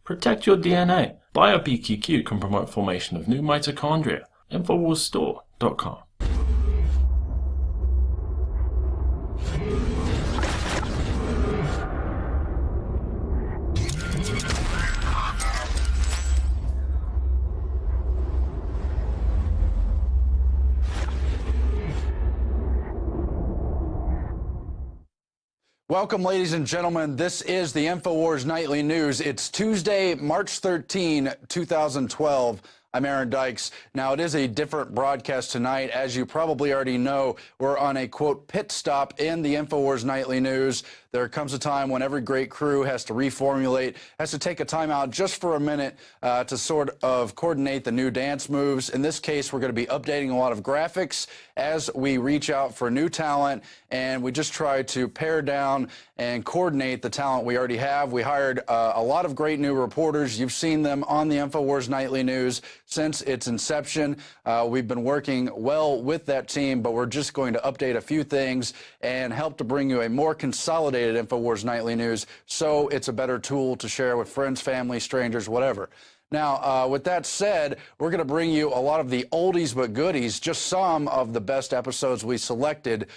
Protect your DNA. BioPQQ can promote formation of new mitochondria. Infowarsstore.com. Welcome, ladies and gentlemen. This is the Infowars Nightly News. It's Tuesday, March 13, 2012. I'm Aaron Dykes. Now, it is a different broadcast tonight. As you probably already know, we're on a, quote, pit stop in the Infowars Nightly News. There comes a time when every great crew has to reformulate, has to take a time out just for a minute to sort of coordinate the new dance moves. In this case, we're going to be updating a lot of graphics as we reach out for new talent, and we just try to pare down and coordinate the talent we already have. We hired a lot of great new reporters. You've seen them on the Infowars Nightly News since its inception. We've been working well with that team, but we're just going to update a few things and help to bring you a more consolidated Infowars Nightly News, so it's a better tool to share with friends, family, strangers, whatever. Now, with that said, we're going to bring you a lot of the oldies but goodies, just some of the best episodes we selected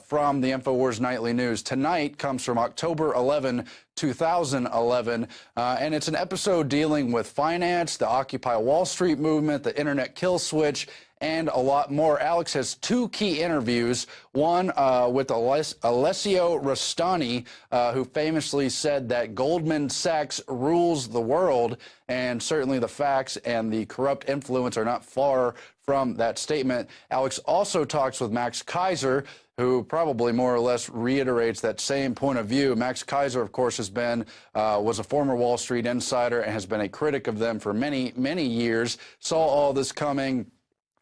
from the Infowars Nightly News. Tonight comes from October 11, 2011, and it's an episode dealing with finance, the Occupy Wall Street movement, the internet kill switch, and a lot more. Alex has two key interviews, one with Alessio Rastani, who famously said that Goldman Sachs rules the world, and certainly the facts and the corrupt influence are not far from that statement. Alex also talks with Max Keiser, who probably more or less reiterates that same point of view. Max Keiser, of course, was a former Wall Street insider and has been a critic of them for many, many years, saw all this coming,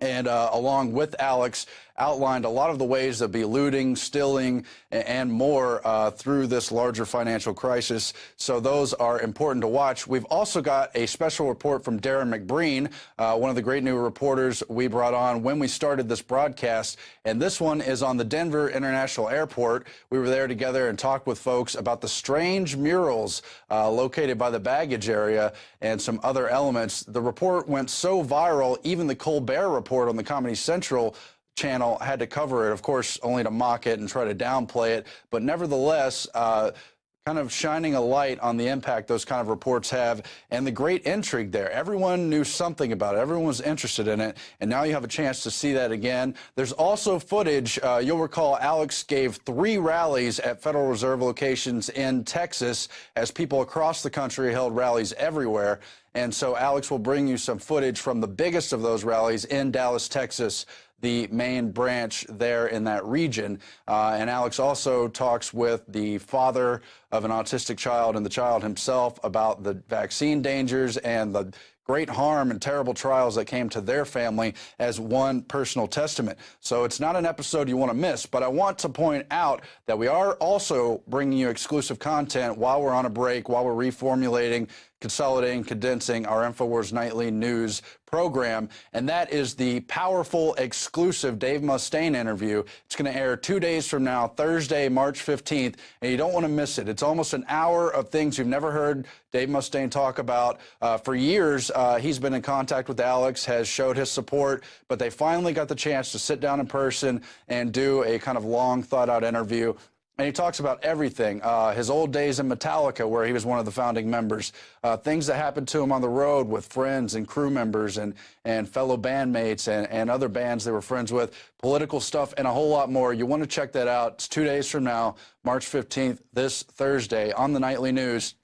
and along with Alex, outlined a lot of the ways that be looting, stealing, and more through this larger financial crisis. So those are important to watch. We've also got a special report from Darren McBreen, one of the great new reporters we brought on when we started this broadcast. And this one is on the Denver International Airport. We were there together and talked with folks about the strange murals located by the baggage area and some other elements. The report went so viral, even the Colbert Report on the Comedy Central channel had to cover it, of course, only to mock it and try to downplay it, but nevertheless, kind of shining a light on the impact those kind of reports have and the great intrigue there. Everyone knew something about it. Everyone was interested in it, and now you have a chance to see that again. There's also footage. You'll recall Alex gave 3 rallies at Federal Reserve locations in Texas as people across the country held rallies everywhere. And so Alex will bring you some footage from the biggest of those rallies in Dallas, Texas, the main branch there in that region. And Alex also talks with the father of an autistic child and the child himself about the vaccine dangers and the great harm and terrible trials that came to their family as one personal testament. So it's not an episode you want to miss, but I want to point out that we are also bringing you exclusive content while we're on a break, while we're reformulating, consolidating, condensing our Infowars Nightly News program, and that is the powerful, exclusive Dave Mustaine interview. It's going to air 2 days from now, Thursday, March 15th, and you don't want to miss it. It's almost an hour of things you've never heard Dave Mustaine talk about. For years, he's been in contact with Alex, has showed his support, but they finally got the chance to sit down in person and do a kind of long, thought-out interview. And he talks about everything, his old days in Metallica, where he was one of the founding members, things that happened to him on the road with friends and crew members and fellow bandmates and other bands they were friends with, political stuff, and a whole lot more. You want to check that out. It's 2 days from now, March 15th, this Thursday on the Nightly News.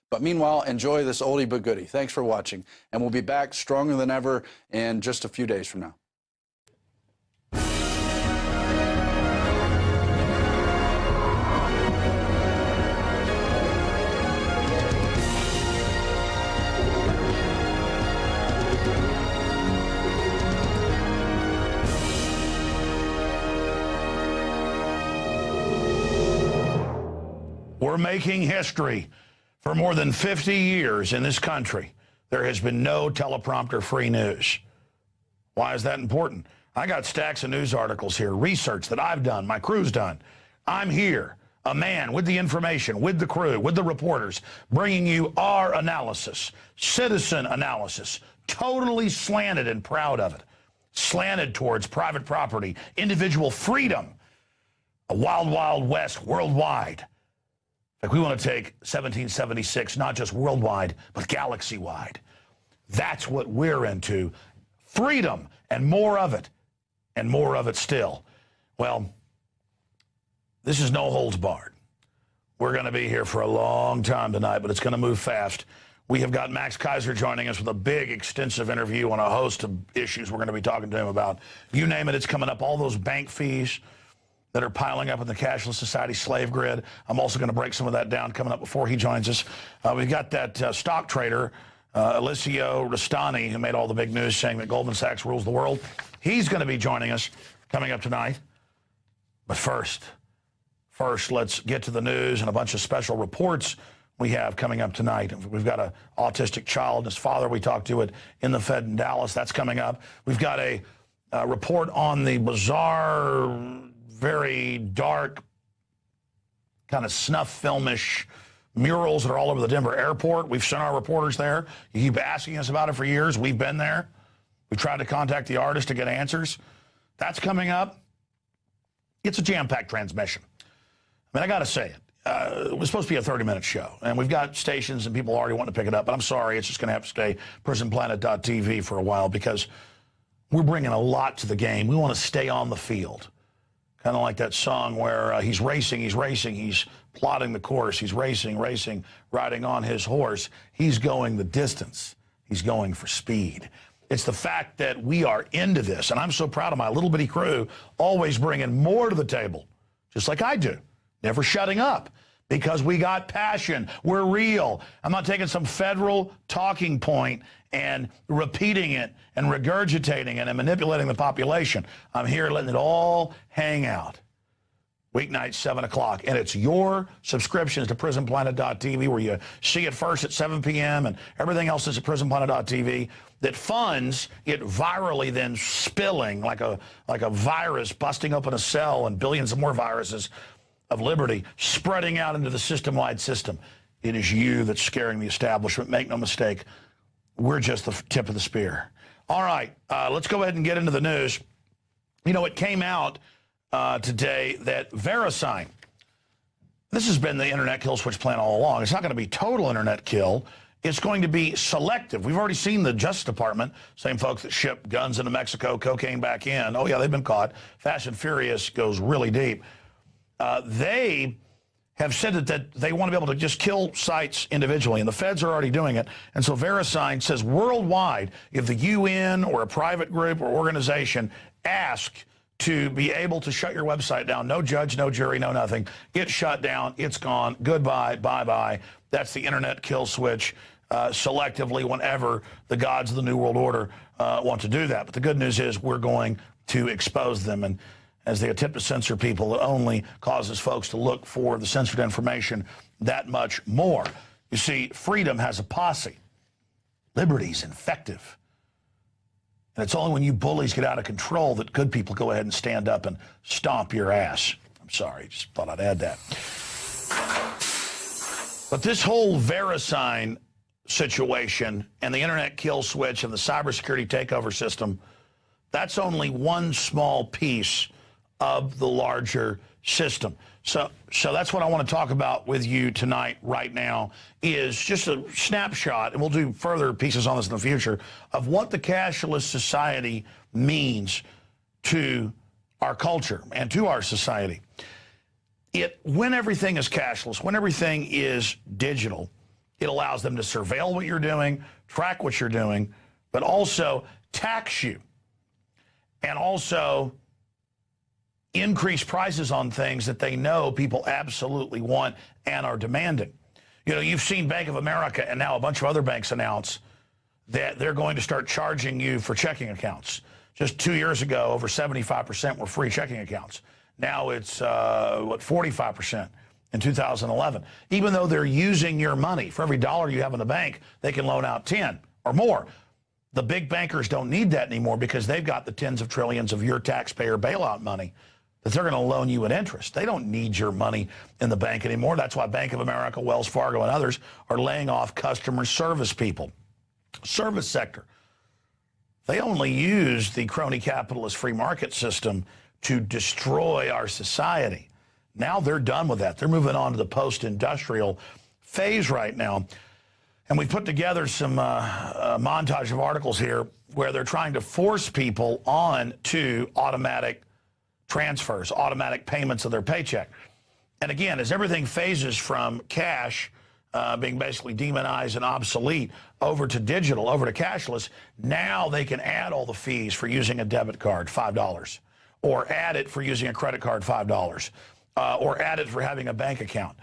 But meanwhile, enjoy this oldie but goodie. Thanks for watching, and we'll be back stronger than ever in just a few days from now. We're making history. For more than 50 years in this country, there has been no teleprompter-free news. Why is that important? I got stacks of news articles here, research that I've done, my crew's done. I'm here. A man with the information, with the crew, with the reporters, bringing you our analysis, citizen analysis, totally slanted and proud of it. Slanted towards private property, individual freedom, a wild, wild west worldwide. In fact, we want to take 1776, not just worldwide, but galaxy-wide. That's what we're into. Freedom and more of it still. Well, this is no holds barred. We're going to be here for a long time tonight, but it's going to move fast. We have got Max Keiser joining us with a big, extensive interview on a host of issues we're going to be talking to him about. You name it, it's coming up. All those bank fees that are piling up in the cashless society slave grid. I'm also going to break some of that down coming up before he joins us. We've got that stock trader, Alessio Rastani, who made all the big news saying that Goldman Sachs rules the world. He's going to be joining us coming up tonight. But first, let's get to the news and a bunch of special reports we have coming up tonight. We've got an autistic child and his father we talked to it in the Fed in Dallas. That's coming up. We've got a report on the bizarre, very dark, kind of snuff filmish murals that are all over the Denver airport. We've sent our reporters there. You keep asking us about it for years. We've been there. We tried to contact the artist to get answers. That's coming up. It's a jam-packed transmission. I mean, I got to say it. It was supposed to be a 30-minute show, and we've got stations and people already wanting to pick it up, but I'm sorry, it's just going to have to stay prisonplanet.tv for a while because we're bringing a lot to the game. We want to stay on the field. Kind of like that song where he's racing, he's plotting the course, he's racing, riding on his horse. He's going the distance. He's going for speed. It's the fact that we are into this, and I'm so proud of my little bitty crew, always bringing more to the table, just like I do. Never shutting up because we got passion. We're real. I'm not taking some federal talking point and repeating it and regurgitating it and manipulating the population. I'm here letting it all hang out. Weeknights, 7 o'clock. And it's your subscriptions to prisonplanet.tv where you see it first at 7 p.m. and everything else is at prisonplanet.tv that funds it virally then spilling like a virus busting open a cell and billions of more viruses of liberty spreading out into the system-wide system. It is you that's scaring the establishment. Make no mistake. We're just the tip of the spear. All right, let's go ahead and get into the news. You know, it came out today that VeriSign, this has been the internet kill switch plan all along. It's not going to be total internet kill. It's going to be selective. We've already seen the Justice Department, same folks that ship guns into Mexico, cocaine back in. Oh, yeah, they've been caught. Fast and Furious goes really deep. They have said that they want to be able to just kill sites individually, and the feds are already doing it. And so VeriSign says worldwide, if the UN or a private group or organization ask to be able to shut your website down, no judge, no jury, no nothing, it's shut down, it's gone, goodbye, bye-bye. That's the internet kill switch selectively whenever the gods of the New World Order want to do that. But the good news is we're going to expose them, and as they attempt to censor people, it only causes folks to look for the censored information that much more. You see, freedom has a posse. Liberty's infective. And it's only when you bullies get out of control that good people go ahead and stand up and stomp your ass. I'm sorry, just thought I'd add that. But this whole VeriSign situation and the internet kill switch and the cybersecurity takeover system, that's only one small piece of the larger system. So that's what I want to talk about with you tonight, right now, is just a snapshot, and we'll do further pieces on this in the future, of what the cashless society means to our culture and to our society. When everything is cashless, when everything is digital, it allows them to surveil what you're doing, track what you're doing, but also tax you, and also increase prices on things that they know people absolutely want and are demanding. You know, you've seen Bank of America and now a bunch of other banks announce that they're going to start charging you for checking accounts. Just 2 years ago, over 75% were free checking accounts. Now it's, 45% in 2011. Even though they're using your money, for every dollar you have in the bank, they can loan out 10 or more. The big bankers don't need that anymore because they've got the tens of trillions of your taxpayer bailout money that they're going to loan you at interest. They don't need your money in the bank anymore. That's why Bank of America, Wells Fargo, and others are laying off customer service people. Service sector. They only use the crony capitalist free market system to destroy our society. Now they're done with that. They're moving on to the post-industrial phase right now. And we put together some montage of articles here where they're trying to force people on to automatic transfers, automatic payments of their paycheck. And again, as everything phases from cash being basically demonized and obsolete over to digital, over to cashless, now they can add all the fees for using a debit card, $5, or add it for using a credit card, $5, or add it for having a bank account.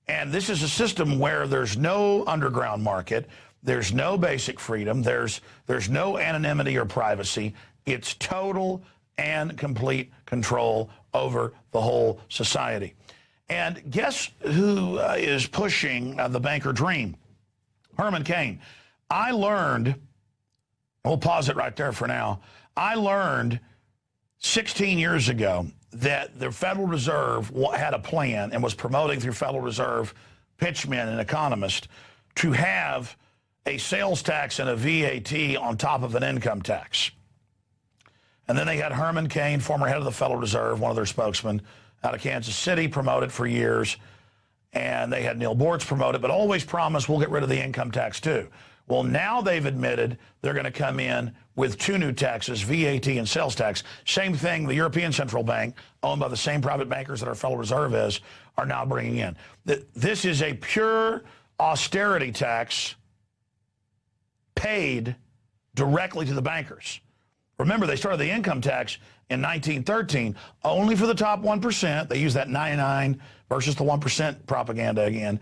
And this is a system where there's no underground market, there's no basic freedom, there's no anonymity or privacy. It's total and complete control over the whole society. And guess who is pushing the banker dream? Herman Cain. I learned, we'll pause it right there for now. I learned 16 years ago that the Federal Reserve had a plan and was promoting through Federal Reserve pitchmen and economists to have a sales tax and a VAT on top of an income tax. And then they had Herman Cain, former head of the Federal Reserve, one of their spokesmen, out of Kansas City, promoted for years. And they had Neil Bortz promoted, but always promised we'll get rid of the income tax too. Well, now they've admitted they're going to come in with two new taxes, VAT and sales tax. Same thing, the European Central Bank, owned by the same private bankers that our Federal Reserve is, are now bringing in. This is a pure austerity tax paid directly to the bankers. Remember, they started the income tax in 1913 only for the top 1%. They used that 99 versus the 1% propaganda again.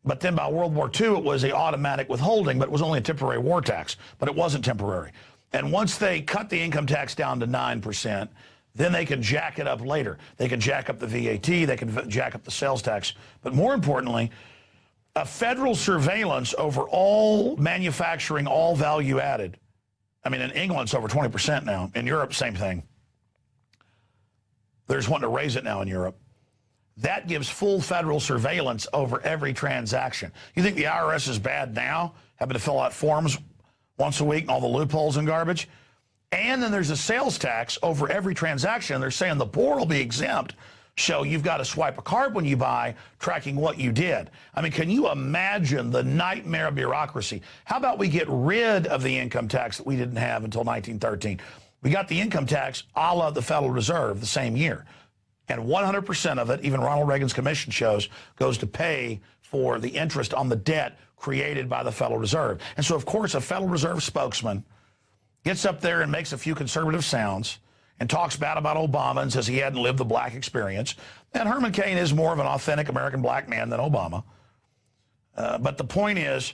But then by World War II, it was an automatic withholding, but it was only a temporary war tax. But it wasn't temporary. And once they cut the income tax down to 9%, then they can jack it up later. They can jack up the VAT, they can jack up the sales tax. But more importantly, a federal surveillance over all manufacturing, all value added. I mean, in England, it's over 20% now. In Europe, same thing. They're just wanting to raise it now in Europe. That gives full federal surveillance over every transaction. You think the IRS is bad now, having to fill out forms once a week and all the loopholes and garbage? And then there's a sales tax over every transaction. They're saying the poor will be exempt, so you've got to swipe a card when you buy, tracking what you did. I mean, can you imagine the nightmare of bureaucracy? How about we get rid of the income tax that we didn't have until 1913? We got the income tax a la the Federal Reserve the same year. And 100% of it, even Ronald Reagan's commission shows, goes to pay for the interest on the debt created by the Federal Reserve. And so, of course, a Federal Reserve spokesman gets up there and makes a few conservative sounds and talks bad about Obama and says he hadn't lived the black experience. And Herman Cain is more of an authentic American black man than Obama. But the point is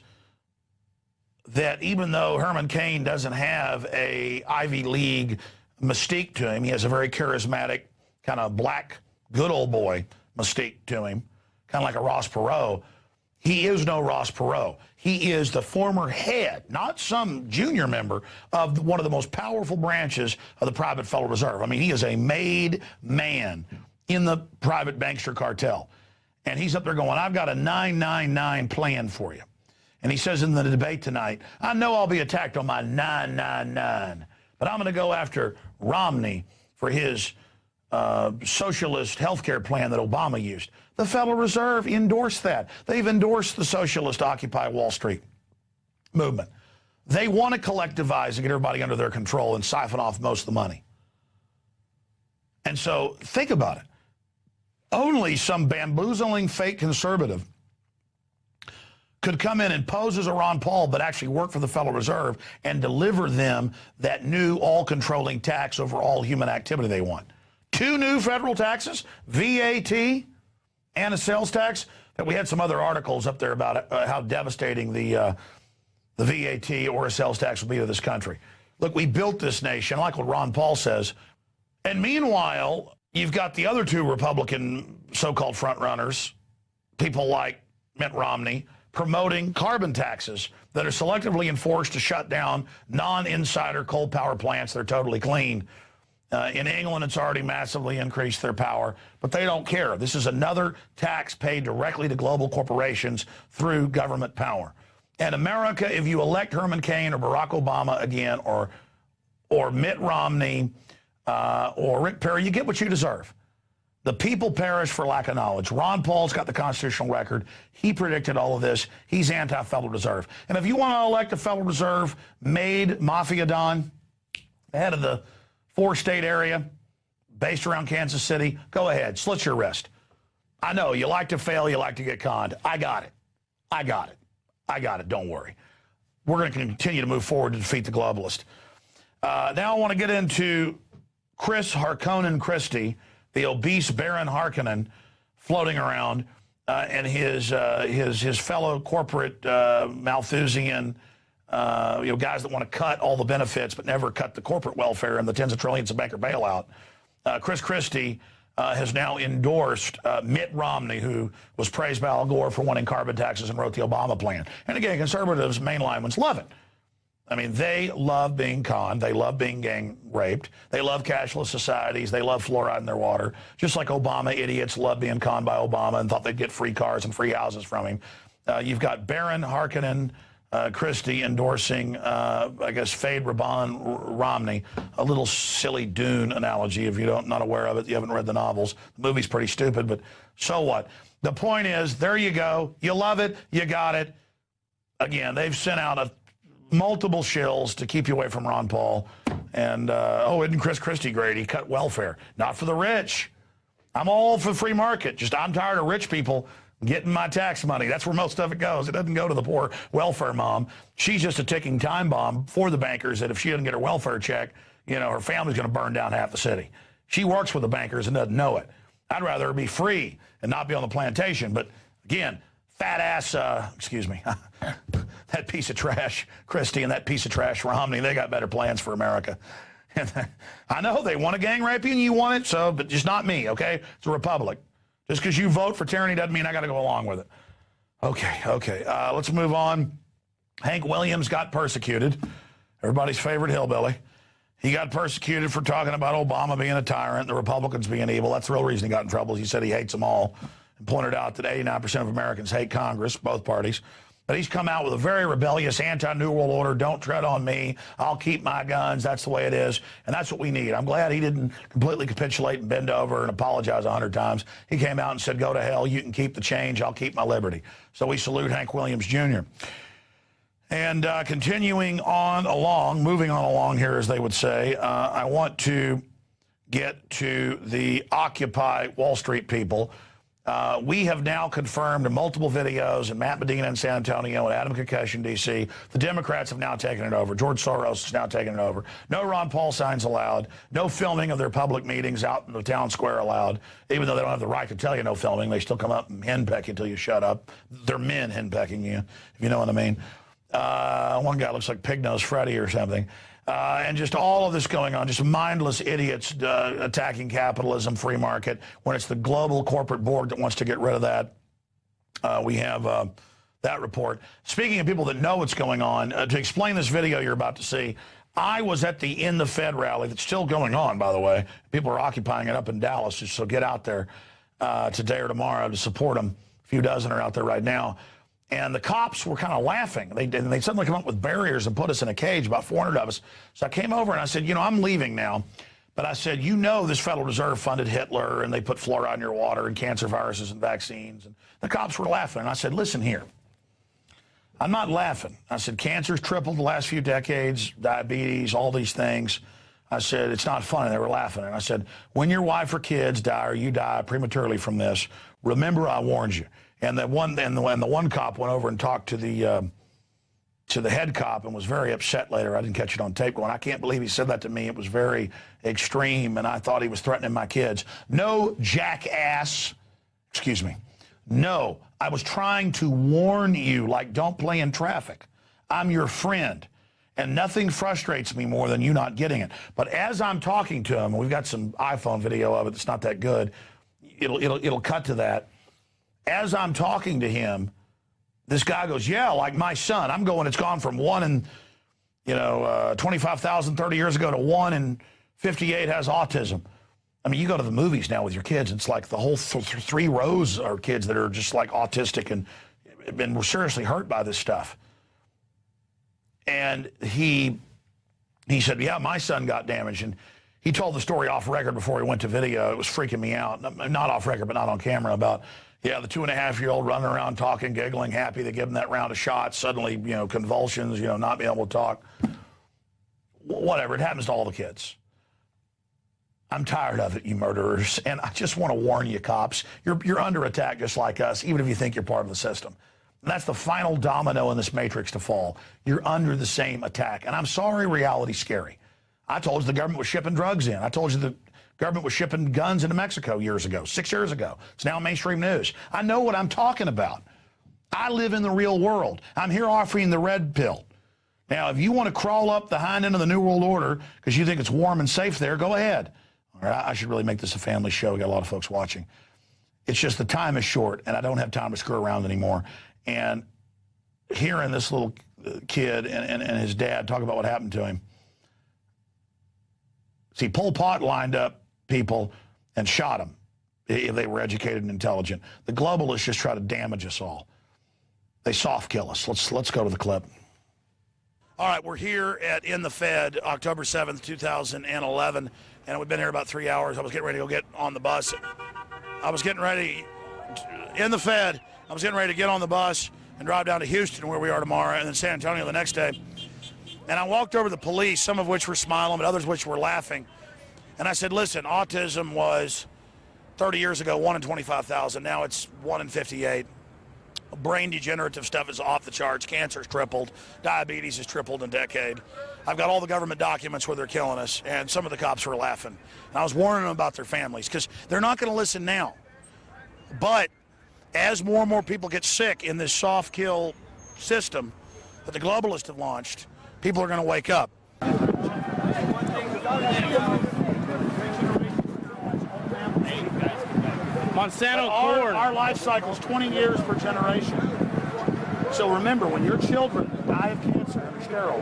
that even though Herman Cain doesn't have a Ivy League mystique to him, he has a very charismatic, kind of black, good old boy mystique to him, kind of like a Ross Perot. He is no Ross Perot. He is the former head, not some junior member, of one of the most powerful branches of the private Federal Reserve. I mean, he is a made man in the private bankster cartel. And he's up there going, I've got a 999 plan for you. And he says in the debate tonight, I know I'll be attacked on my 999, but I'm going to go after Romney for his socialist health care plan that Obama used. The Federal Reserve endorsed that. They've endorsed the socialist Occupy Wall Street movement. They want to collectivize and get everybody under their control and siphon off most of the money. And so think about it. Only some bamboozling fake conservative could come in and pose as a Ron Paul, but actually work for the Federal Reserve and deliver them that new all-controlling tax over all human activity they want. Two new federal taxes, VAT and a sales tax. We had some other articles up there about how devastating the VAT or a sales tax will be to this country. Look, we built this nation, I like what Ron Paul says. And meanwhile, you've got the other two Republican so-called front runners, people like Mitt Romney, promoting carbon taxes that are selectively enforced to shut down non-insider coal power plants that are totally clean In England, it's already massively increased their power, but they don't care. This is another tax paid directly to global corporations through government power. And America, if you elect Herman Cain or Barack Obama again, or Mitt Romney, or Rick Perry, you get what you deserve. The people perish for lack of knowledge. Ron Paul's got the constitutional record. He predicted all of this. He's anti-Federal Reserve. And if you want to elect a Federal Reserve made Mafia Don, the head of the four-state area based around Kansas City, go ahead, slit your wrist. I know you like to fail, you like to get conned. I got it. I got it. I got it. Don't worry. We're going to continue to move forward to defeat the globalist. Now I want to get into Chris Harkonnen Christie, the obese Baron Harkonnen, floating around, and his fellow corporate Malthusian, guys that want to cut all the benefits but never cut the corporate welfare and the tens of trillions of banker bailout. Chris Christie has now endorsed Mitt Romney, who was praised by Al Gore for wanting carbon taxes and wrote the Obama plan. And again, conservatives, mainline ones, love it. I mean, they love being conned. They love being gang raped. They love cashless societies. They love fluoride in their water. Just like Obama idiots love being conned by Obama and thought they'd get free cars and free houses from him. You've got Baron Harkonnen Christie endorsing, I guess, Fade Romney, a little silly Dune analogy. If you're not aware of it, you haven't read the novels. The movie's pretty stupid, but so what? The point is, there you go. You love it. You got it. Again, they've sent out multiple shills to keep you away from Ron Paul. And, isn't Chris Christie great? He cut welfare. Not for the rich. I'm all for free market. Just I'm tired of rich people getting my tax money. That's where most of it goes. It doesn't go to the poor welfare mom. She's just a ticking time bomb for the bankers that if she doesn't get her welfare check, her family's going to burn down half the city. She works with the bankers and doesn't know it. I'd rather her be free and not be on the plantation. But, again, fat ass, that piece of trash, Christie, and that piece of trash, Romney, they got better plans for America. I know they want a gang raping and you want it, but just not me, okay? It's a republic. Just because you vote for tyranny doesn't mean I got to go along with it. Okay. Let's move on. Hank Williams got persecuted. Everybody's favorite hillbilly. He got persecuted for talking about Obama being a tyrant, the Republicans being evil. That's the real reason he got in trouble. He said he hates them all and pointed out that 89% of Americans hate Congress, both parties. But he's come out with a very rebellious anti-New World Order, don't tread on me, I'll keep my guns, that's the way it is, and that's what we need. I'm glad he didn't completely capitulate and bend over and apologize 100 times. He came out and said, go to hell, you can keep the change, I'll keep my liberty. So we salute Hank Williams, Jr. And moving on along here, as they would say, I want to get to the Occupy Wall Street people. We have now confirmed in multiple videos, and Matt Medina in San Antonio and Adam Kokesh in D.C., the Democrats have now taken it over. George Soros is now taking it over. No Ron Paul signs allowed. No filming of their public meetings out in the town square allowed. Even though they don't have the right to tell you no filming, they still come up and henpeck you until you shut up. They're men henpecking you, if you know what I mean. One guy looks like Pig-Nosed Freddy or something. And just all of this going on, just mindless idiots attacking capitalism, free market, when it's the global corporate board that wants to get rid of that. We have that report. Speaking of people that know what's going on, to explain this video you're about to see, I was at the In the Fed rally that's still going on, by the way. People are occupying it up in Dallas, so get out there today or tomorrow to support them. A few dozen are out there right now. And the cops were kind of laughing. They suddenly come up with barriers and put us in a cage, about 400 of us. So I came over and I said, I'm leaving now. But I said, this Federal Reserve funded Hitler and they put fluoride in your water and cancer viruses and vaccines. And the cops were laughing. And I said, listen here. I'm not laughing. I said, cancer's tripled the last few decades, diabetes, all these things. I said, it's not funny. They were laughing. And I said, when your wife or kids die or you die prematurely from this, remember I warned you. And the one cop went over and talked to the head cop and was very upset later. I didn't catch it on tape going, I can't believe he said that to me. It was very extreme, and I thought he was threatening my kids. No, jackass. Excuse me. No, I was trying to warn you, like, don't play in traffic. I'm your friend, and nothing frustrates me more than you not getting it. But as I'm talking to him, and we've got some iPhone video of it that's not that good, it'll cut to that. As I'm talking to him, this guy goes, yeah, like my son. I'm going, it's gone from 1 in, 25,000 30 years ago to 1 in 58 has autism. I mean, you go to the movies now with your kids, it's like the whole 3 rows are kids that are just like autistic and been seriously hurt by this stuff. And he said, yeah, my son got damaged. And he told the story off record before he went to video. It was freaking me out. Not off record, but not on camera, about, yeah, the 2.5-year-old running around talking, giggling, happy they give him that round of shots. Suddenly, you know, convulsions, you know, not being able to talk. Whatever, it happens to all the kids. I'm tired of it, you murderers. And I just want to warn you, cops, you're under attack just like us, even if you think you're part of the system. And that's the final domino in this matrix to fall. You're under the same attack. And I'm sorry, reality's scary. I told you the government was shipping drugs in. I told you the government was shipping guns into Mexico years ago, 6 years ago. It's now mainstream news. I know what I'm talking about. I live in the real world. I'm here offering the red pill. Now, if you want to crawl up the hind end of the New World Order because you think it's warm and safe there, go ahead. All right, I should really make this a family show. We got a lot of folks watching. It's just the time is short, and I don't have time to screw around anymore. And hearing this little kid and his dad talk about what happened to him. See, Pol Pot lined up people and shot them if they were educated and intelligent. The globalists just try to damage us all. They soft kill us. Let's go to the clip. All right, we're here at In the Fed, October 7th, 2011, and we've been here about 3 hours. I was getting ready to go get on the bus. I was getting ready, in the Fed, I was getting ready to get on the bus and drive down to Houston, where we are tomorrow, and then San Antonio the next day. And I walked over to the police, some of which were smiling, but others which were laughing. And I said, listen, autism was 30 years ago 1 in 25,000. Now it's 1 in 58. Brain degenerative stuff is off the charts. Cancer's tripled. Diabetes has tripled in a decade. I've got all the government documents where they're killing us, and some of the cops were laughing. And I was warning them about their families, because they're not going to listen now. But as more and more people get sick in this soft kill system that the globalists have launched, people are going to wake up. Monsanto corn. Our life cycle is 20 years per generation. So remember, when your children die of cancer and are sterile,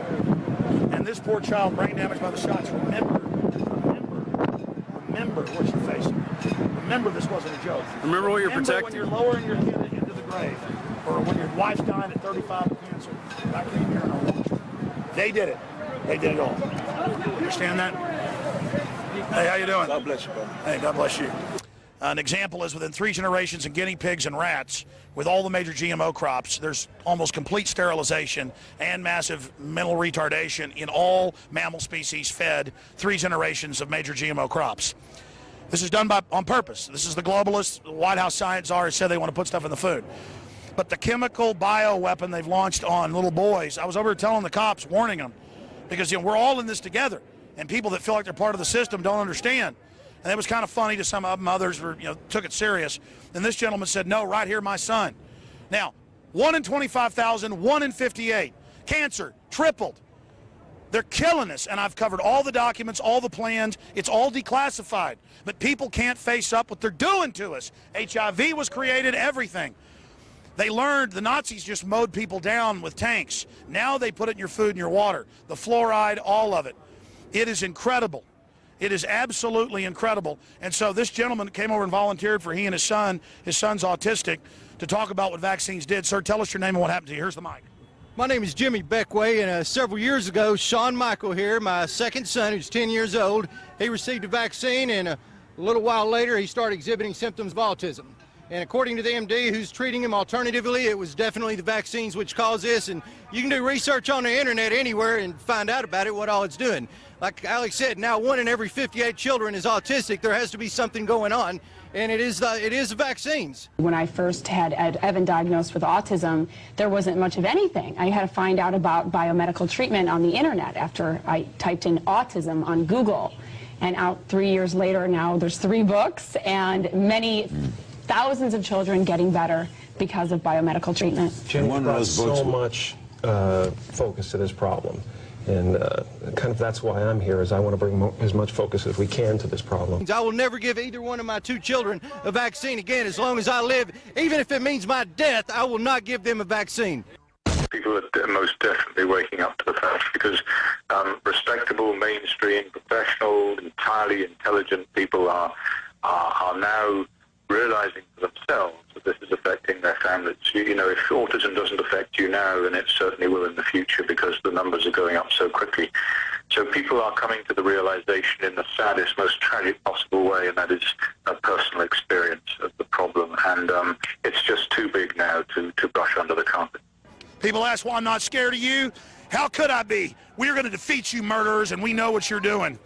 and this poor child brain damaged by the shots, remember what you're facing. Remember this wasn't a joke. Remember what you're protecting. When you're lowering your kid into the grave, or when your wife's dying at 35 of cancer, I came here and I watched it. They did it. They did it all. You understand that? Hey, how you doing? God bless you, brother. Hey, God bless you. An example is within 3 generations in guinea pigs and rats, with all the major GMO crops, there's almost complete sterilization and massive mental retardation in all mammal species fed 3 generations of major GMO crops. This is done on purpose. This is the globalists, the White House science czars said they want to put stuff in the food. But the chemical bioweapon they've launched on little boys, I was over telling the cops, warning them, because you know, we're all in this together, and people that feel like they're part of the system don't understand. And it was kind of funny to some of them. Others were, took it serious. And this gentleman said, no, right here, my son. Now, 1 in 25,000, 1 in 58. Cancer, tripled. They're killing us. And I've covered all the documents, all the plans. It's all declassified. But people can't face up what they're doing to us. HIV was created, everything. They learned the Nazis just mowed people down with tanks. Now they put it in your food and your water. The fluoride, all of it. It is incredible. It is absolutely incredible. And so this gentleman came over and volunteered for he and his son's autistic, to talk about what vaccines did. Sir, tell us your name and what happened to you. Here's the mic. My name is Jimmy Beckway, and several years ago, Sean Michael here, my second son, who's 10 years old, he received a vaccine, and a little while later, he started exhibiting symptoms of autism. And according to the MD who's treating him alternatively, it was definitely the vaccines which caused this. And you can do research on the internet anywhere and find out about it, what all it's doing. Like Alex said, now 1 in every 58 children is autistic. There has to be something going on, and it is the vaccines. When I first had Evan diagnosed with autism, there wasn't much of anything. I had to find out about biomedical treatment on the internet after I typed in autism on Google. And out 3 years later, now there's 3 books and many thousands of children getting better because of biomedical treatment. Jim, you brought so much focus to this problem. And kind of that's why I'm here, is I want to bring as much focus as we can to this problem. I will never give either one of my 2 children a vaccine again as long as I live. Even if it means my death, I will not give them a vaccine. People are most definitely waking up to the fact, because respectable, mainstream, professional, intelligent people are now realizing for themselves that this is affecting their families. You know, if autism doesn't affect you now, then it certainly will in the future, because the numbers are going up so quickly. So people are coming to the realization in the saddest, most tragic possible way, and that is a personal experience of the problem. And it's just too big now to brush under the carpet. People ask why I'm not scared of you. How could I be? We are going to defeat you murderers, and we know what you're doing.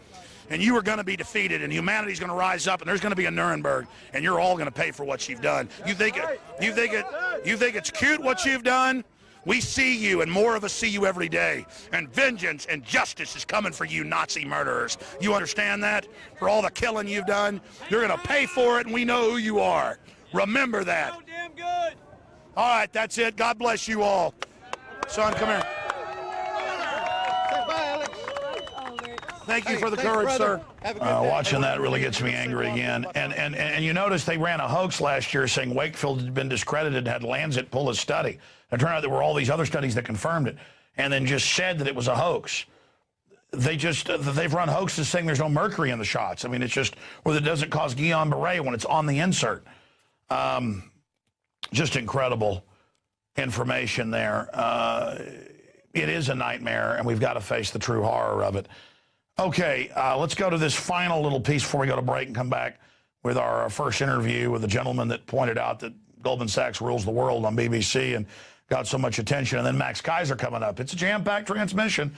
And you are going to be defeated, and humanity's going to rise up, and there's going to be a Nuremberg, and you're all going to pay for what you've done. You think it's cute what you've done? We see you, and more of us see you every day. And vengeance and justice is coming for you Nazi murderers. You understand that? For all the killing you've done, you're going to pay for it, and we know who you are. Remember that. So damn good. All right, that's it. God bless you all. Son, come here. Thank you for the courage, sir. Watching that really gets me angry again. And you notice they ran a hoax last year saying Wakefield had been discredited and had Lancet pull his study. It turned out there were all these other studies that confirmed it, and then just said that it was a hoax. They've run hoaxes saying there's no mercury in the shots. I mean, it's just, or that it doesn't cause Guillain-Barré when it's on the insert. Just incredible information there. It is a nightmare, and we've got to face the true horror of it. Okay, let's go to this final little piece before we go to break and come back with our first interview with the gentleman that pointed out that Goldman Sachs rules the world on BBC and got so much attention. And then Max Keiser coming up. It's a jam-packed transmission.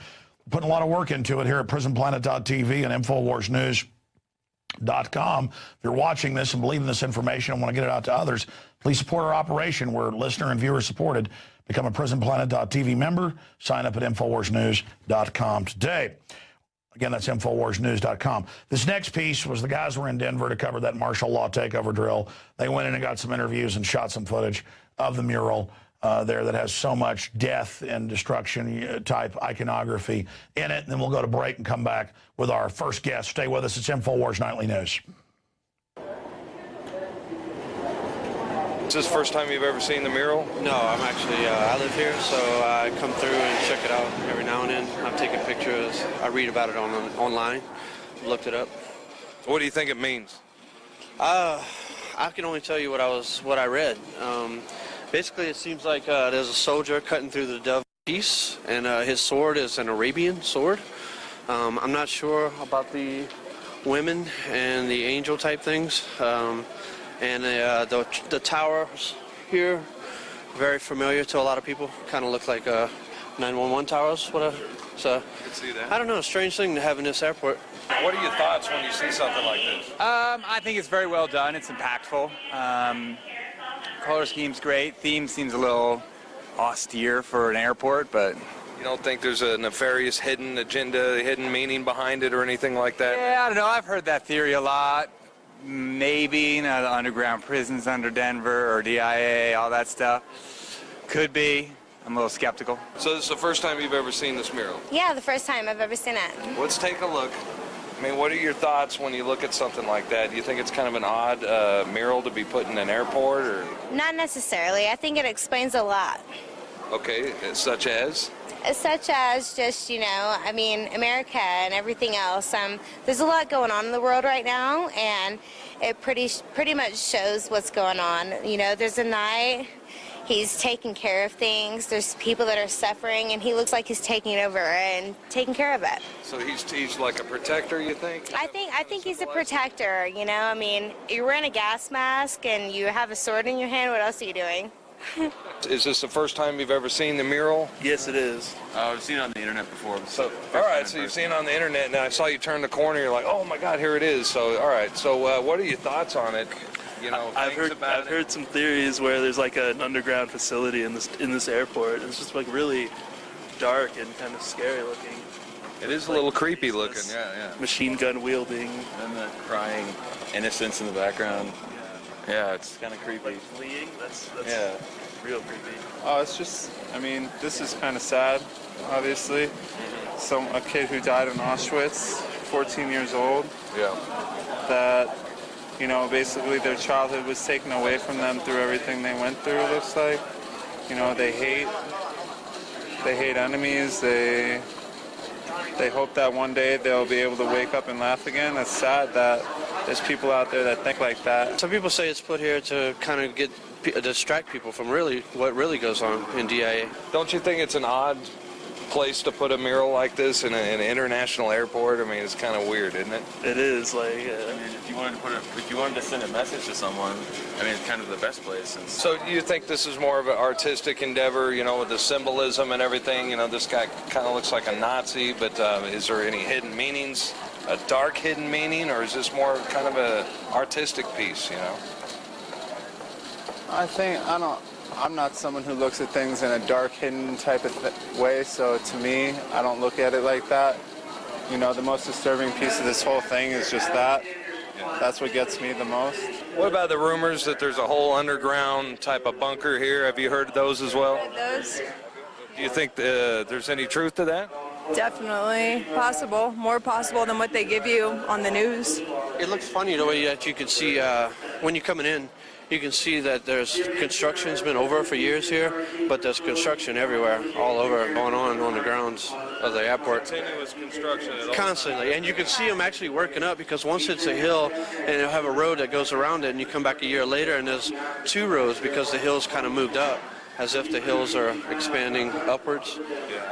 Putting a lot of work into it here at PrisonPlanet.tv and InfoWarsNews.com. If you're watching this and believe in this information and want to get it out to others, please support our operation. We're listener and viewer supported. Become a PrisonPlanet.tv member. Sign up at InfoWarsNews.com today. Again, that's InfoWarsNews.com. This next piece was the guys were in Denver to cover that martial law takeover drill. They went in and got some interviews and shot some footage of the mural there that has so much death and destruction type iconography in it. And then we'll go to break and come back with our first guest. Stay with us. It's Infowars Nightly News. Is this the first time you've ever seen the mural? No, I'm actually, I live here, so I come through and check it out every now and then. I'm taking pictures. I read about it online, looked it up. What do you think it means? I can only tell you what I read. Basically, it seems like there's a soldier cutting through the dove piece, and his sword is an Arabian sword. I'm not sure about the women and the angel type things. And the towers here, very familiar to a lot of people. Kind of look like 911 towers. So, I can see that. I don't know, a strange thing to have in this airport. What are your thoughts when you see something like this? I think it's very well done. It's impactful. Color scheme's great. Theme seems a little austere for an airport, but... You don't think there's a nefarious hidden agenda, hidden meaning behind it or anything like that? Yeah, I don't know. I've heard that theory a lot. Maybe, you know, the underground prisons under Denver or DIA, all that stuff. Could be. I'm a little skeptical. So this is the first time you've ever seen this mural? Yeah, the first time I've ever seen it. Let's take a look. I mean, what are your thoughts when you look at something like that? Do you think it's kind of an odd mural to be put in an airport? Or? Not necessarily. I think it explains a lot. Okay, such as? Such as just, you know, I mean, America and everything else. There's a lot going on in the world right now, and it pretty much shows what's going on. You know, there's a night, he's taking care of things. There's people that are suffering, and he looks like he's taking over and taking care of it. So he's like a protector, you think? I think he's a protector, you know. I mean, you're wearing a gas mask, and you have a sword in your hand. What else are you doing? Is this the first time you've ever seen the mural? Yes, it is. I've seen it on the internet before. So, all right, so you've seen it on the internet, and I saw you turn the corner, you're like, oh my God, here it is. So, all right, so what are your thoughts on it? You know, I've heard some theories where there's like an underground facility in this airport. It's just like really dark and kind of scary looking. It is a little creepy looking, yeah. Machine gun wielding. And the crying innocence in the background. Yeah, it's kind of creepy. Fleeing? That's yeah. Real creepy. Oh, it's just, I mean, this is kind of sad, obviously. A kid who died in Auschwitz, 14 years old. Yeah. That, you know, basically their childhood was taken away from them through everything they went through, it looks like. You know, they hate enemies, they they hope that one day they'll be able to wake up and laugh again. It's sad that there's people out there that think like that. Some people say it's put here to kind of distract people from what really goes on in DIA. Don't you think it's an odd place to put a mural like this in an international airport? I mean, it's kind of weird, isn't it? It is. Like, I mean, if you wanted to send a message to someone, I mean, it's kind of the best place. So you think this is more of an artistic endeavor, you know, with the symbolism and everything? You know, this guy kind of looks like a Nazi, but is there any hidden meanings, a dark hidden meaning, or is this more kind of an artistic piece, you know? I'm not someone who looks at things in a dark, hidden type of way, so to me, I don't look at it like that. You know, the most disturbing piece of this whole thing is just that. That's what gets me the most. What about the rumors that there's a whole underground type of bunker here? Have you heard of those as well? Those? Do you think there's any truth to that? Definitely possible. More possible than what they give you on the news. It looks funny the way that you can see when you're coming in. You can see that there's construction's been over for years here, but there's construction everywhere, all over, going on the grounds of the airport. Continuous construction at all constantly, and you can see them actually working up, because once it's a hill and they'll have a road that goes around it, and you come back a year later and there's two roads because the hill's kind of moved up, as if the hills are expanding upwards.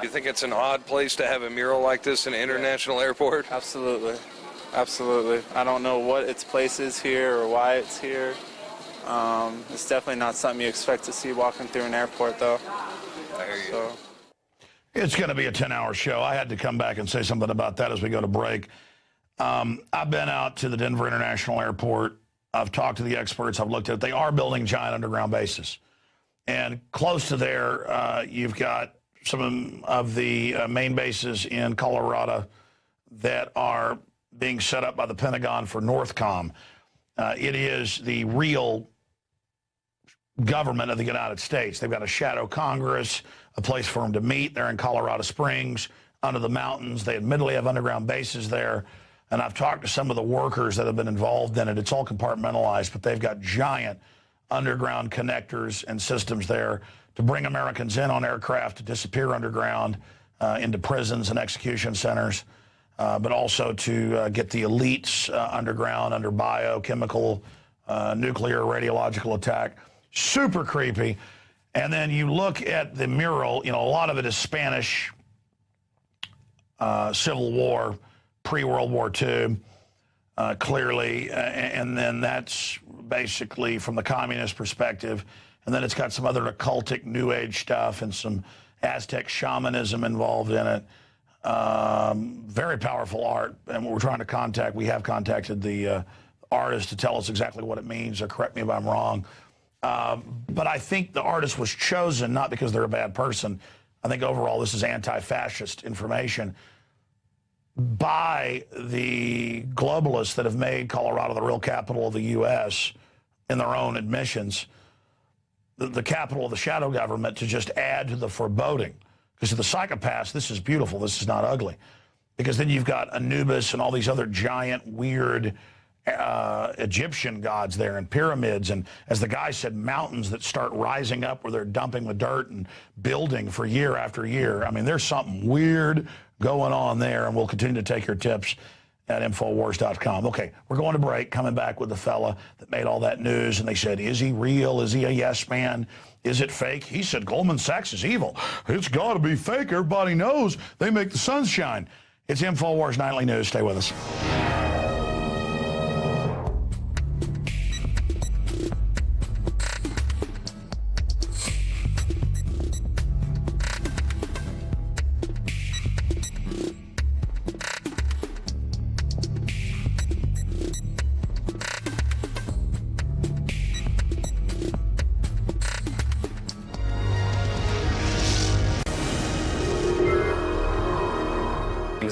You think it's an odd place to have a mural like this in an international airport? Absolutely. Absolutely. I don't know what its place is here or why it's here. It's definitely not something you expect to see walking through an airport, though. I hear you. So. It's going to be a 10-hour show. I had to come back and say something about that as we go to break. I've been out to the Denver International Airport. I've talked to the experts. I've looked at it. They are building giant underground bases. And close to there, you've got some of the main bases in Colorado that are being set up by the Pentagon for Northcom. It is the real government of the United States. They've got a shadow Congress, a place for them to meet. They're in Colorado Springs, under the mountains. They admittedly have underground bases there. And I've talked to some of the workers that have been involved in it. It's all compartmentalized, but they've got giant underground connectors and systems there to bring Americans in on aircraft, to disappear underground into prisons and execution centers, but also to get the elites underground under biochemical, nuclear, radiological attack. Super creepy. And then you look at the mural, you know, a lot of it is Spanish Civil War, pre-World War II, clearly, and then that's basically from the communist perspective. And then it's got some other occultic New Age stuff and some Aztec shamanism involved in it. Very powerful art, and we're trying to we have contacted the artist to tell us exactly what it means, or correct me if I'm wrong. But I think the artist was chosen not because they're a bad person. I think overall this is anti-fascist information by the globalists that have made Colorado the real capital of the U.S. in their own admissions, the capital of the shadow government, to just add to the foreboding. Because to the psychopaths, this is beautiful. This is not ugly. Because then you've got Anubis and all these other giant, weird Egyptian gods there, and pyramids, and, as the guy said, mountains that start rising up where they're dumping the dirt and building for year after year. I mean, there's something weird going on there, and we'll continue to take your tips at Infowars.com. Okay, we're going to break, coming back with the fella that made all that news, and they said, is he real? Is he a yes man? Is it fake? He said Goldman Sachs is evil. It's got to be fake. Everybody knows they make the sun shine. It's Infowars Nightly News. Stay with us.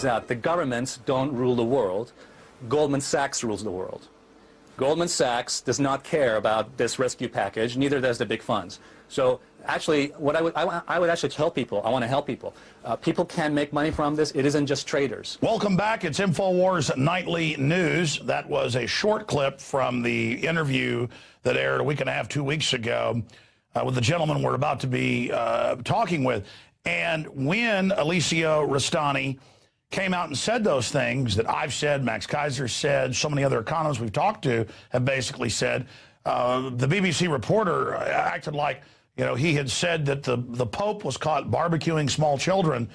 Out. The governments don't rule the world. Goldman Sachs rules the world. Goldman Sachs does not care about this rescue package, neither does the big funds. So actually, what I would actually tell people, I want to help people. People can make money from this. It isn't just traders. Welcome back. It's Infowars Nightly News. That was a short clip from the interview that aired a week and a half, 2 weeks ago with the gentleman we're about to be talking with. And when Alicia Rastani came out and said those things that I've said, Max Keiser said, so many other economists we've talked to have basically said. The BBC reporter acted like, you know, he had said that the Pope was caught barbecuing small children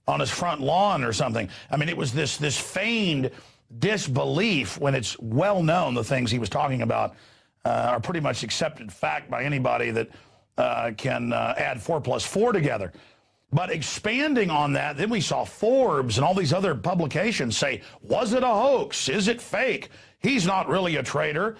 on his front lawn or something. I mean, it was this feigned disbelief when it's well known the things he was talking about are pretty much accepted fact by anybody that can add 4 plus 4 together. But expanding on that, then we saw Forbes and all these other publications say, was it a hoax? Is it fake? He's not really a trader.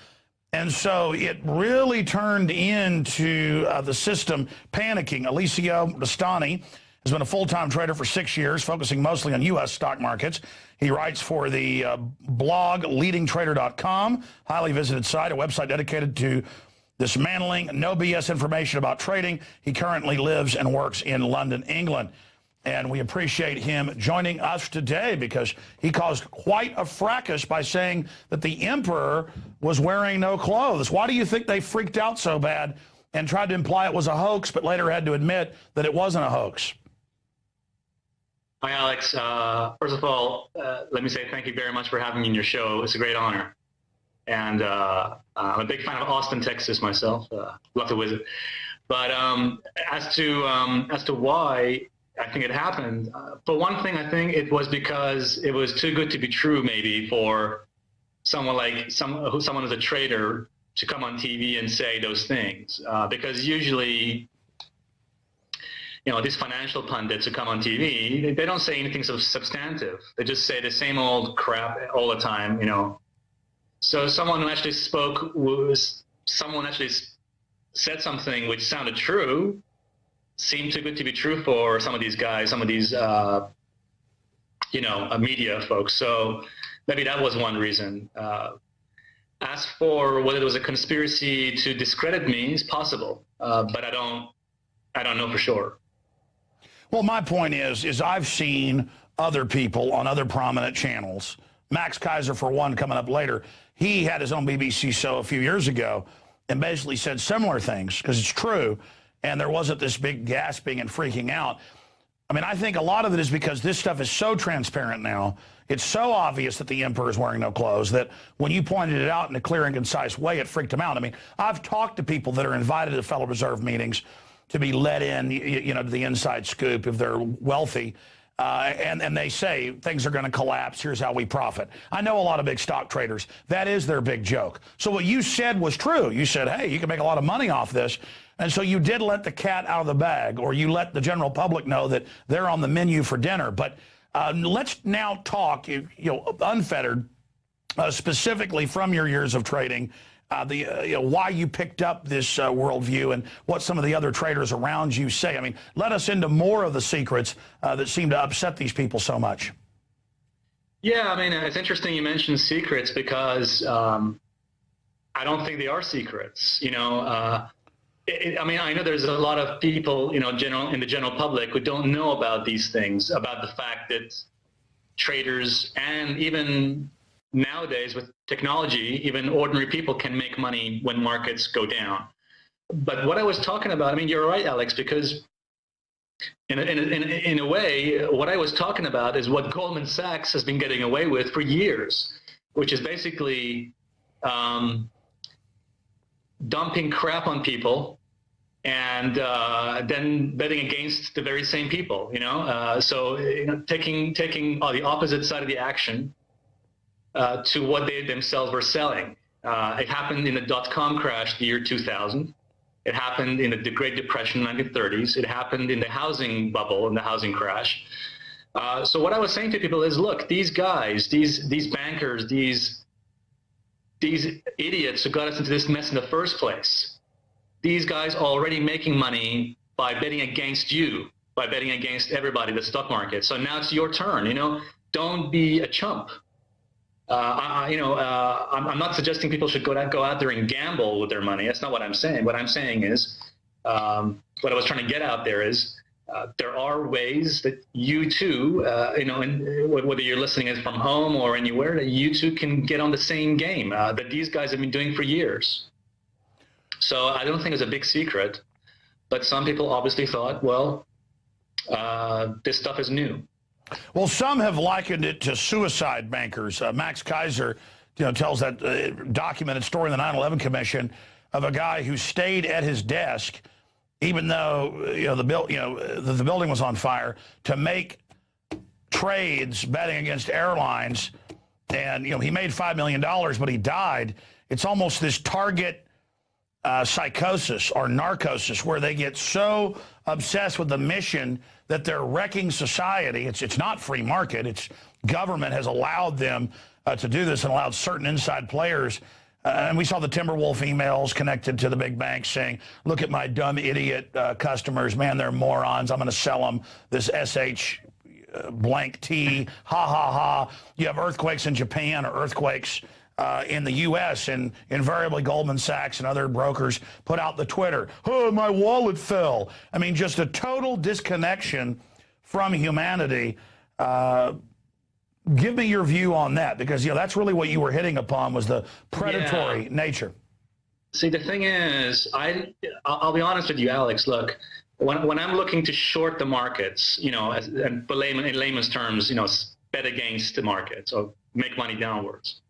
And so it really turned into the system panicking. Alicio Bastani has been a full-time trader for 6 years, focusing mostly on U.S. stock markets. He writes for the blog leadingtrader.com, highly visited site, a website dedicated to dismantling no BS information about trading. He currently lives and works in London, England. And we appreciate him joining us today because he caused quite a fracas by saying that the emperor was wearing no clothes. Why do you think they freaked out so bad and tried to imply it was a hoax, but later had to admit that it wasn't a hoax? Hi, Alex. First of all, let me say thank you very much for having me in your show. It's a great honor. And I'm a big fan of Austin, Texas myself. Love to visit. But as to why I think it happened, for one thing, I think it was because it was too good to be true, maybe, for someone like someone who's a trader to come on TV and say those things. Because usually, you know, these financial pundits who come on TV, they don't say anything so substantive. They just say the same old crap all the time, you know. So someone who actually said something which sounded true, seemed too good to be true for some of these guys, some of these, you know, media folks. So maybe that was one reason. As for whether it was a conspiracy to discredit me, it's possible, but I don't know for sure. Well, my point is I've seen other people on other prominent channels. Max Keiser, for one, coming up later. He had his own BBC show a few years ago and basically said similar things because it's true. And there wasn't this big gasping and freaking out. I mean, I think a lot of it is because this stuff is so transparent now. It's so obvious that the emperor is wearing no clothes that when you pointed it out in a clear and concise way, it freaked them out. I mean, I've talked to people that are invited to Federal Reserve meetings to be let in, you know, to the inside scoop if they're wealthy. And they say things are going to collapse. Here's how we profit. I know a lot of big stock traders. That is their big joke. So what you said was true. You said, hey, you can make a lot of money off this. And so you did let the cat out of the bag, or you let the general public know that they're on the menu for dinner. But let's now talk, you know, unfettered, specifically from your years of trading, you know, why you picked up this worldview and what some of the other traders around you say. I mean, let us into more of the secrets that seem to upset these people so much. Yeah, I mean, it's interesting you mentioned secrets because I don't think they are secrets. You know, I mean, I know there's a lot of people, you know, in the general public who don't know about these things, about the fact that traders and even nowadays with technology, even ordinary people can make money when markets go down. But what I was talking about, I mean, you're right, Alex, because in a way, what I was talking about is what Goldman Sachs has been getting away with for years, which is basically dumping crap on people and then betting against the very same people, you know? So, you know, taking the opposite side of the action to what they themselves were selling. It happened in the dot-com crash, the year 2000. It happened in the Great Depression in the 1930s. It happened in the housing bubble, in the housing crash. So what I was saying to people is, look, these guys, these bankers, these idiots who got us into this mess in the first place, these guys are already making money by betting against you, by betting against everybody, the stock market. So now it's your turn, you know, don't be a chump. I'm not suggesting people should go out there and gamble with their money. That's not what I'm saying. What I'm saying is, what I was trying to get out there is, there are ways that you too, and whether you're listening from home or anywhere, that you too can get on the same game that these guys have been doing for years. So I don't think it's a big secret, but some people obviously thought, well, this stuff is new. Well, some have likened it to suicide bankers. Max Keiser, tells that documented story in the 9/11 Commission of a guy who stayed at his desk, even though the building was on fire, to make trades betting against airlines, and he made $5 million, but he died. It's almost this target psychosis or narcosis where they get so obsessed with the mission that they're wrecking society. It's not free market. It's government has allowed them to do this and allowed certain inside players. And we saw the Timberwolf emails connected to the big banks saying, look at my dumb idiot customers. Man, they're morons. I'm going to sell them this SH blank T. Ha, ha, ha. You have earthquakes in Japan or earthquakes in the U.S., and invariably Goldman Sachs and other brokers put out the Twitter, oh, my wallet fell. I mean, just a total disconnection from humanity. Give me your view on that, because that's really what you were hitting upon, was the predatory nature. See, the thing is, I'll be honest with you, Alex. Look, when I'm looking to short the markets, and in layman's terms, bet against the markets or make money downwards,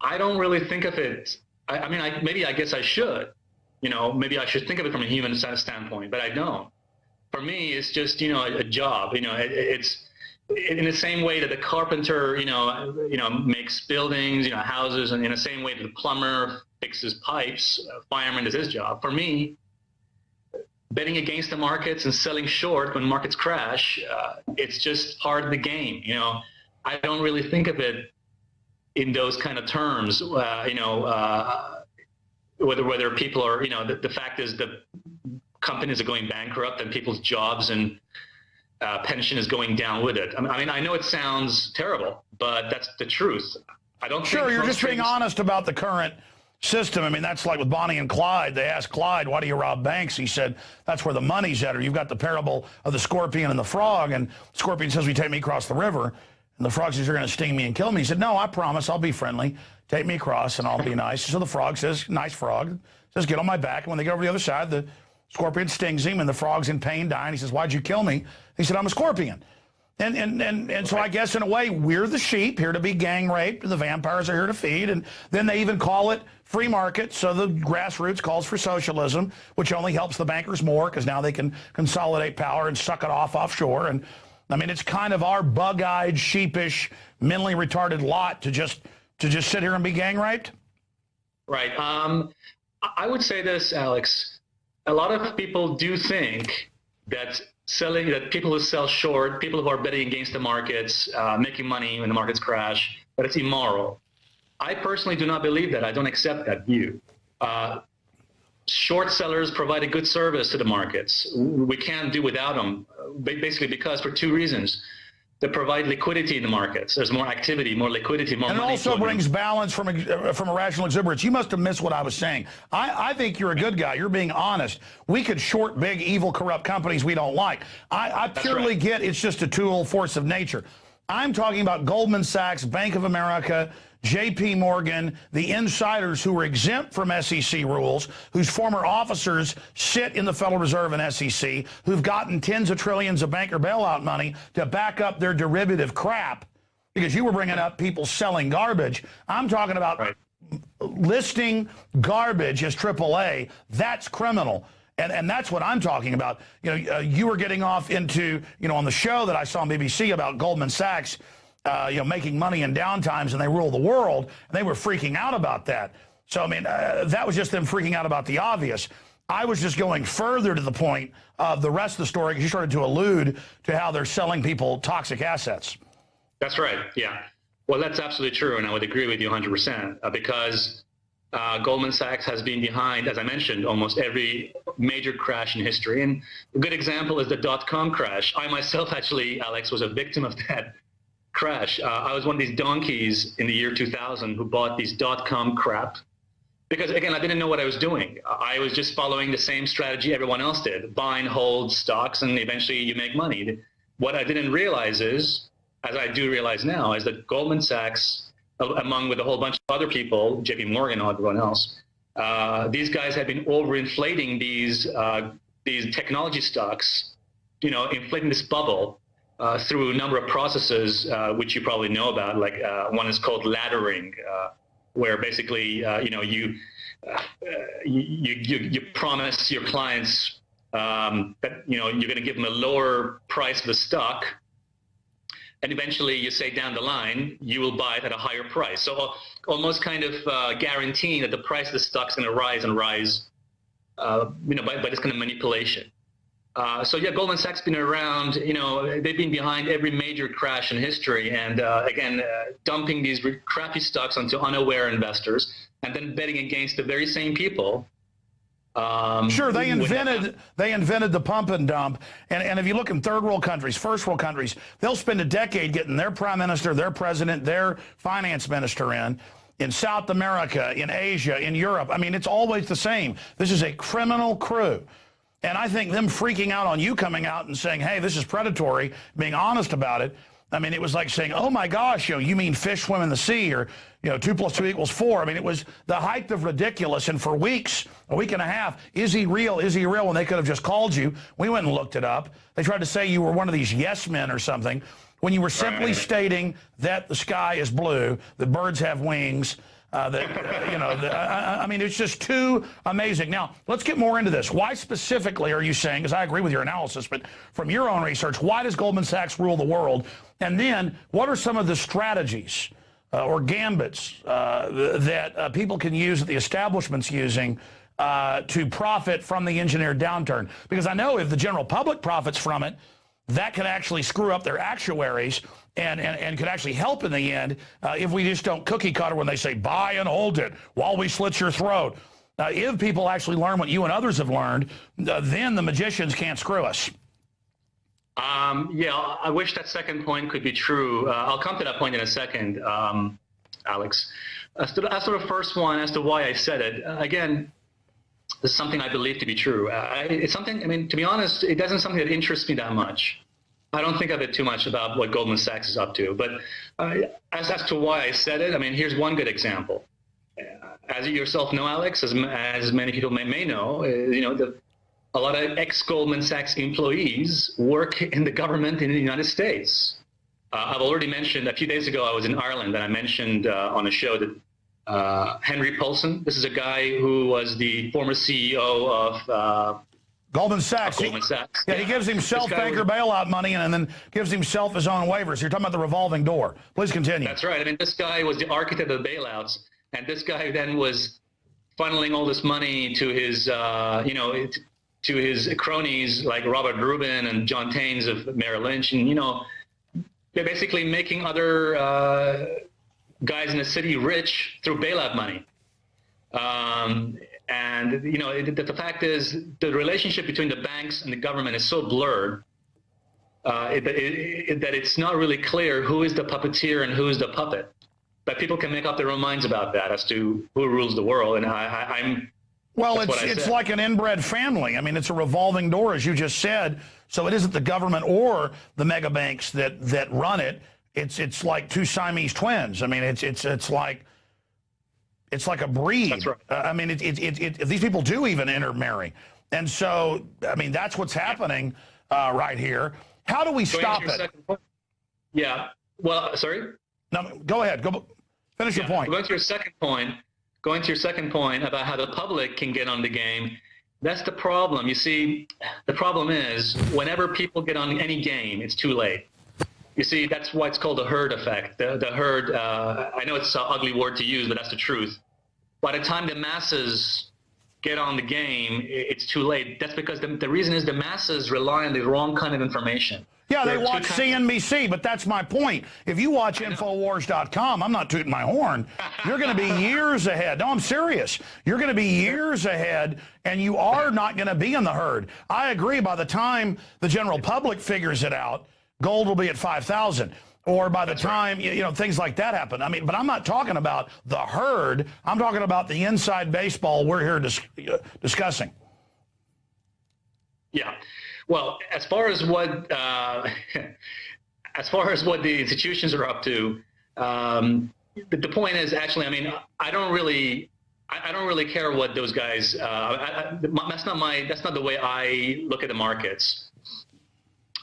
I don't really think of it. I guess I should. Maybe I should think of it from a human standpoint, but I don't. For me, it's just a job. It's in the same way that the carpenter, makes buildings, houses, and in the same way that the plumber fixes pipes, fireman does his job. For me, betting against the markets and selling short when markets crash, it's just part of the game. I don't really think of it in those kind of terms. Whether people are, the fact is that companies are going bankrupt and people's jobs and pension is going down with it. I know it sounds terrible, but that's the truth. I don't think you're just being honest about the current system. That's like with Bonnie and Clyde. They asked Clyde, why do you rob banks? He said, that's where the money's at. Or you've got the parable of the scorpion and the frog, and the scorpion says, will you take me across the river? And the frog says, you're going to sting me and kill me. He said, no, I promise, I'll be friendly. Take me across and I'll be nice. So the frog says, nice frog, says, get on my back. And when they get over the other side, the scorpion stings him, and the frog's in pain, dying. He says, why'd you kill me? He said, I'm a scorpion. And so I guess in a way, we're the sheep here to be gang raped, and the vampires are here to feed. And then they even call it free market. So the grassroots calls for socialism, which only helps the bankers more, because now they can consolidate power and suck it off offshore. And it's kind of our bug-eyed, sheepish, mentally retarded lot to just sit here and be gang raped. Right. I would say this, Alex. A lot of people do think that people who sell short, people who are betting against the markets, making money when the markets crash, that it's immoral. I personally do not believe that. I don't accept that view. Short sellers provide a good service to the markets. We can't do without them, basically because for two reasons. They provide liquidity in the markets. There's more activity, more liquidity, more money. And it also brings balance from irrational exuberance. You must have missed what I was saying. I think you're a good guy. You're being honest. We could short big, evil, corrupt companies we don't like. I purely get it's just a tool, force of nature. I'm talking about Goldman Sachs, Bank of America, J.P. Morgan, the insiders who are exempt from SEC rules, whose former officers sit in the Federal Reserve and SEC, who've gotten tens of trillions of banker bailout money to back up their derivative crap. Because you were bringing up people selling garbage. I'm talking about listing garbage as AAA. That's criminal. And that's what I'm talking about. You were getting off into, on the show that I saw on BBC about Goldman Sachs, making money in downtimes, and they rule the world, and they were freaking out about that. So, that was just them freaking out about the obvious. I was just going further to the point of the rest of the story, because you started to allude to how they're selling people toxic assets. That's right, yeah. Well, that's absolutely true, and I would agree with you 100%, because Goldman Sachs has been behind, as I mentioned, almost every major crash in history. And a good example is the .com crash. I myself, actually, Alex, was a victim of that crash. I was one of these donkeys in the year 2000 who bought these .com crap. Because, again, I didn't know what I was doing. I was just following the same strategy everyone else did. Buy and hold stocks, and eventually you make money. What I didn't realize is, as I do realize now, is that Goldman Sachs, along with a whole bunch of other people, J.P. Morgan and everyone else, these guys have been overinflating these technology stocks, inflating this bubble. through a number of processes, which you probably know about. Like one is called laddering, where basically you promise your clients that you're going to give them a lower price of the stock, and eventually you say down the line you will buy it at a higher price. So almost kind of guaranteeing that the price of the stock's going to rise and rise, by this kind of manipulation. So yeah, Goldman Sachs been around. They've been behind every major crash in history, and again, dumping these crappy stocks onto unaware investors, and then betting against the very same people. Sure, they invented the pump and dump, and if you look in third world countries, first world countries, they'll spend a decade getting their prime minister, their president, their finance minister in South America, in Asia, in Europe. I mean, it's always the same. This is a criminal crew. And I think them freaking out on you coming out and saying, hey, this is predatory, being honest about it. I mean, it was like saying, oh, my gosh, you mean fish swim in the sea, or, 2 + 2 = 4. I mean, it was the height of ridiculous. And for weeks, a week and a half, is he real? Is he real? When they could have just called you. We went and looked it up. They tried to say you were one of these yes men or something, when you were simply stating that the sky is blue, that birds have wings, I mean, it's just too amazing. Now, let's get more into this. Why specifically are you saying, because I agree with your analysis, but from your own research, why does Goldman Sachs rule the world? And then what are some of the strategies or gambits that people can use, that the establishment's using to profit from the engineered downturn? Because I know if the general public profits from it, that could actually screw up their actuaries and could actually help in the end if we just don't cookie cutter when they say buy and hold it while we slit your throat. If people actually learn what you and others have learned, then the magicians can't screw us. Yeah, I wish that second point could be true. I'll come to that point in a second, Alex. As to the first one, as to why I said it, again, this is something I believe to be true. It's something, I mean, to be honest, it isn't something that interests me that much. I don't think of it too much about what Goldman Sachs is up to. But as to why I said it, I mean, here's one good example. As you yourself know, Alex, as many people may know, a lot of ex-Goldman Sachs employees work in the government in the United States. I've already mentioned, a few days ago, I was in Ireland, and I mentioned on a show that Henry Paulson, this is a guy who was the former CEO of Goldman Sachs. Goldman Sachs. Yeah, he gives himself banker bailout money and then gives himself his own waivers. You're talking about the revolving door. Please continue. That's right. I mean, this guy was the architect of the bailouts, and this guy then was funneling all this money to his, to his cronies like Robert Rubin and John Taines of Merrill Lynch, and they're basically making other guys in the city rich through bailout money. And the fact is, the relationship between the banks and the government is so blurred that it's not really clear who is the puppeteer and who is the puppet. But people can make up their own minds about that as to who rules the world. And well, it's like an inbred family. I mean, it's a revolving door, as you just said. So it isn't the government or the mega banks that run it. It's like two Siamese twins. I mean, it's like a breed. That's right. I mean, these people do even intermarry. And so, I mean, that's what's happening right here. How do we stop it? Yeah. Well, sorry? No, go ahead. Finish your point. Going to your second point about how the public can get on the game, that's the problem. You see, the problem is whenever people get on any game, it's too late. You see, that's why it's called the herd effect. The herd, I know it's an ugly word to use, but that's the truth. By the time the masses get on the game, it's too late. That's because the reason is the masses rely on the wrong kind of information. Yeah, they watch CNBC, but that's my point. If you watch Infowars.com, I'm not tooting my horn, you're going to be years ahead. No, I'm serious. You're going to be years ahead, and you are not going to be in the herd. I agree, by the time the general public figures it out, gold will be at 5,000. Or by the time, things like that happen. I mean, but I'm not talking about the herd. I'm talking about the inside baseball we're here discussing. Yeah. Well, as far as what the institutions are up to, the point is actually, I mean, I don't really care what those guys. That's not the way I look at the markets.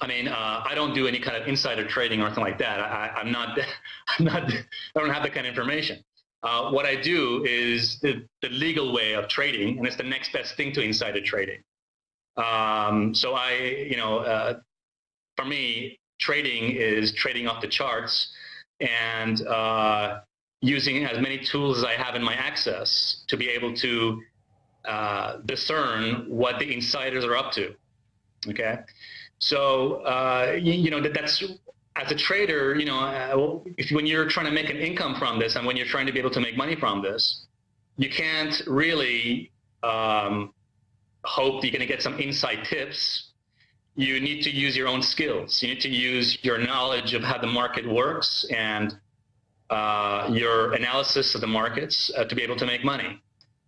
I mean, I don't do any kind of insider trading or anything like that. I don't have that kind of information. What I do is the legal way of trading, and it's the next best thing to insider trading. So for me, trading is trading off the charts and using as many tools as I have in my access to be able to discern what the insiders are up to. Okay, so that's, as a trader, when you're trying to make an income from this and when you're trying to be able to make money from this, you can't really hope that you're going to get some inside tips. You need to use your own skills. You need to use your knowledge of how the market works and your analysis of the markets to be able to make money.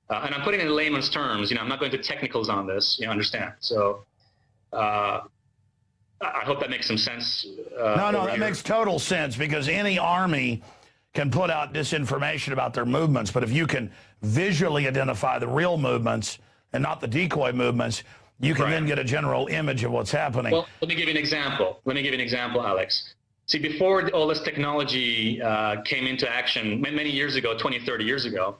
And I'm putting it in layman's terms. I'm not going to technicals on this. You understand? So I hope that makes some sense. No, that makes total sense, because any army can put out disinformation about their movements, but if you can visually identify the real movements and not the decoy movements, you can then get a general image of what's happening. Well, let me give you an example. Alex. See, before all this technology came into action many years ago, 20, 30 years ago,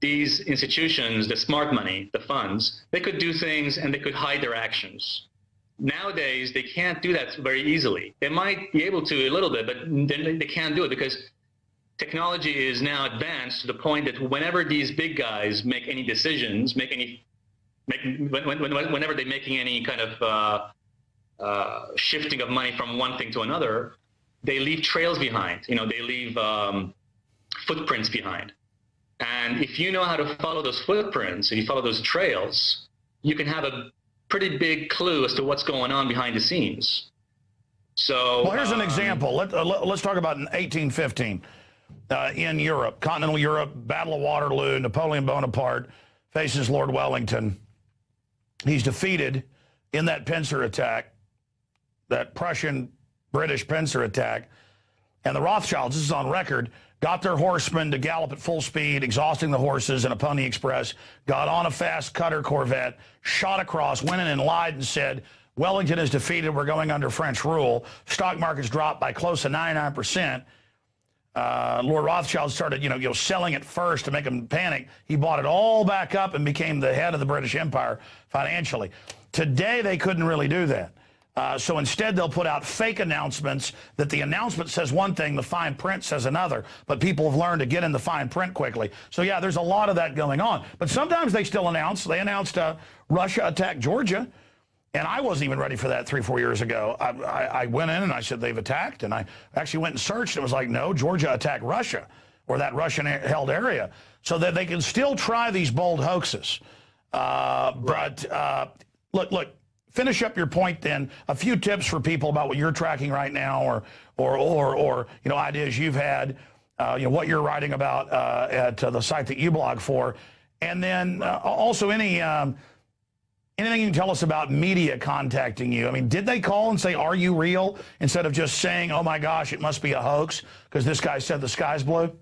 these institutions, the smart money, the funds, they could do things and they could hide their actions. Nowadays, they can't do that very easily. They might be able to a little bit, but they can't do it because technology is now advanced to the point that whenever these big guys make any decisions, whenever they're making any kind of shifting of money from one thing to another, they leave trails behind. They leave footprints behind. And if you know how to follow those footprints, if you follow those trails, you can have a pretty big clue as to what's going on behind the scenes. So, well, here's an example. Let's talk about in 1815 in Europe, continental Europe, Battle of Waterloo. Napoleon Bonaparte faces Lord Wellington. He's defeated in that pincer attack, that Prussian-British pincer attack. And the Rothschilds, this is on record, got their horsemen to gallop at full speed, exhausting the horses in a pony express, got on a fast cutter Corvette, shot across, went in and lied and said, Wellington is defeated, we're going under French rule. Stock markets dropped by close to 99%. Lord Rothschild started, selling it first to make them panic. He bought it all back up and became the head of the British Empire financially. Today, they couldn't really do that. So instead, they'll put out fake announcements that the announcement says one thing, the fine print says another, but people have learned to get in the fine print quickly. So, yeah, there's a lot of that going on. But sometimes they still announce. They announced Russia attacked Georgia, and I wasn't even ready for that 3-4 years ago. I went in and I said, they've attacked, and I actually went and searched, and it was like, no, Georgia attacked Russia, or that Russian-held area, so that they can still try these bold hoaxes. But look. Finish up your point then. A few tips for people about what you're tracking right now, or ideas you've had, what you're writing about at the site that you blog for, and then also anything you can tell us about media contacting you. I mean, did they call and say, "Are you real?" instead of just saying, "Oh my gosh, it must be a hoax because this guy said the sky's blue"?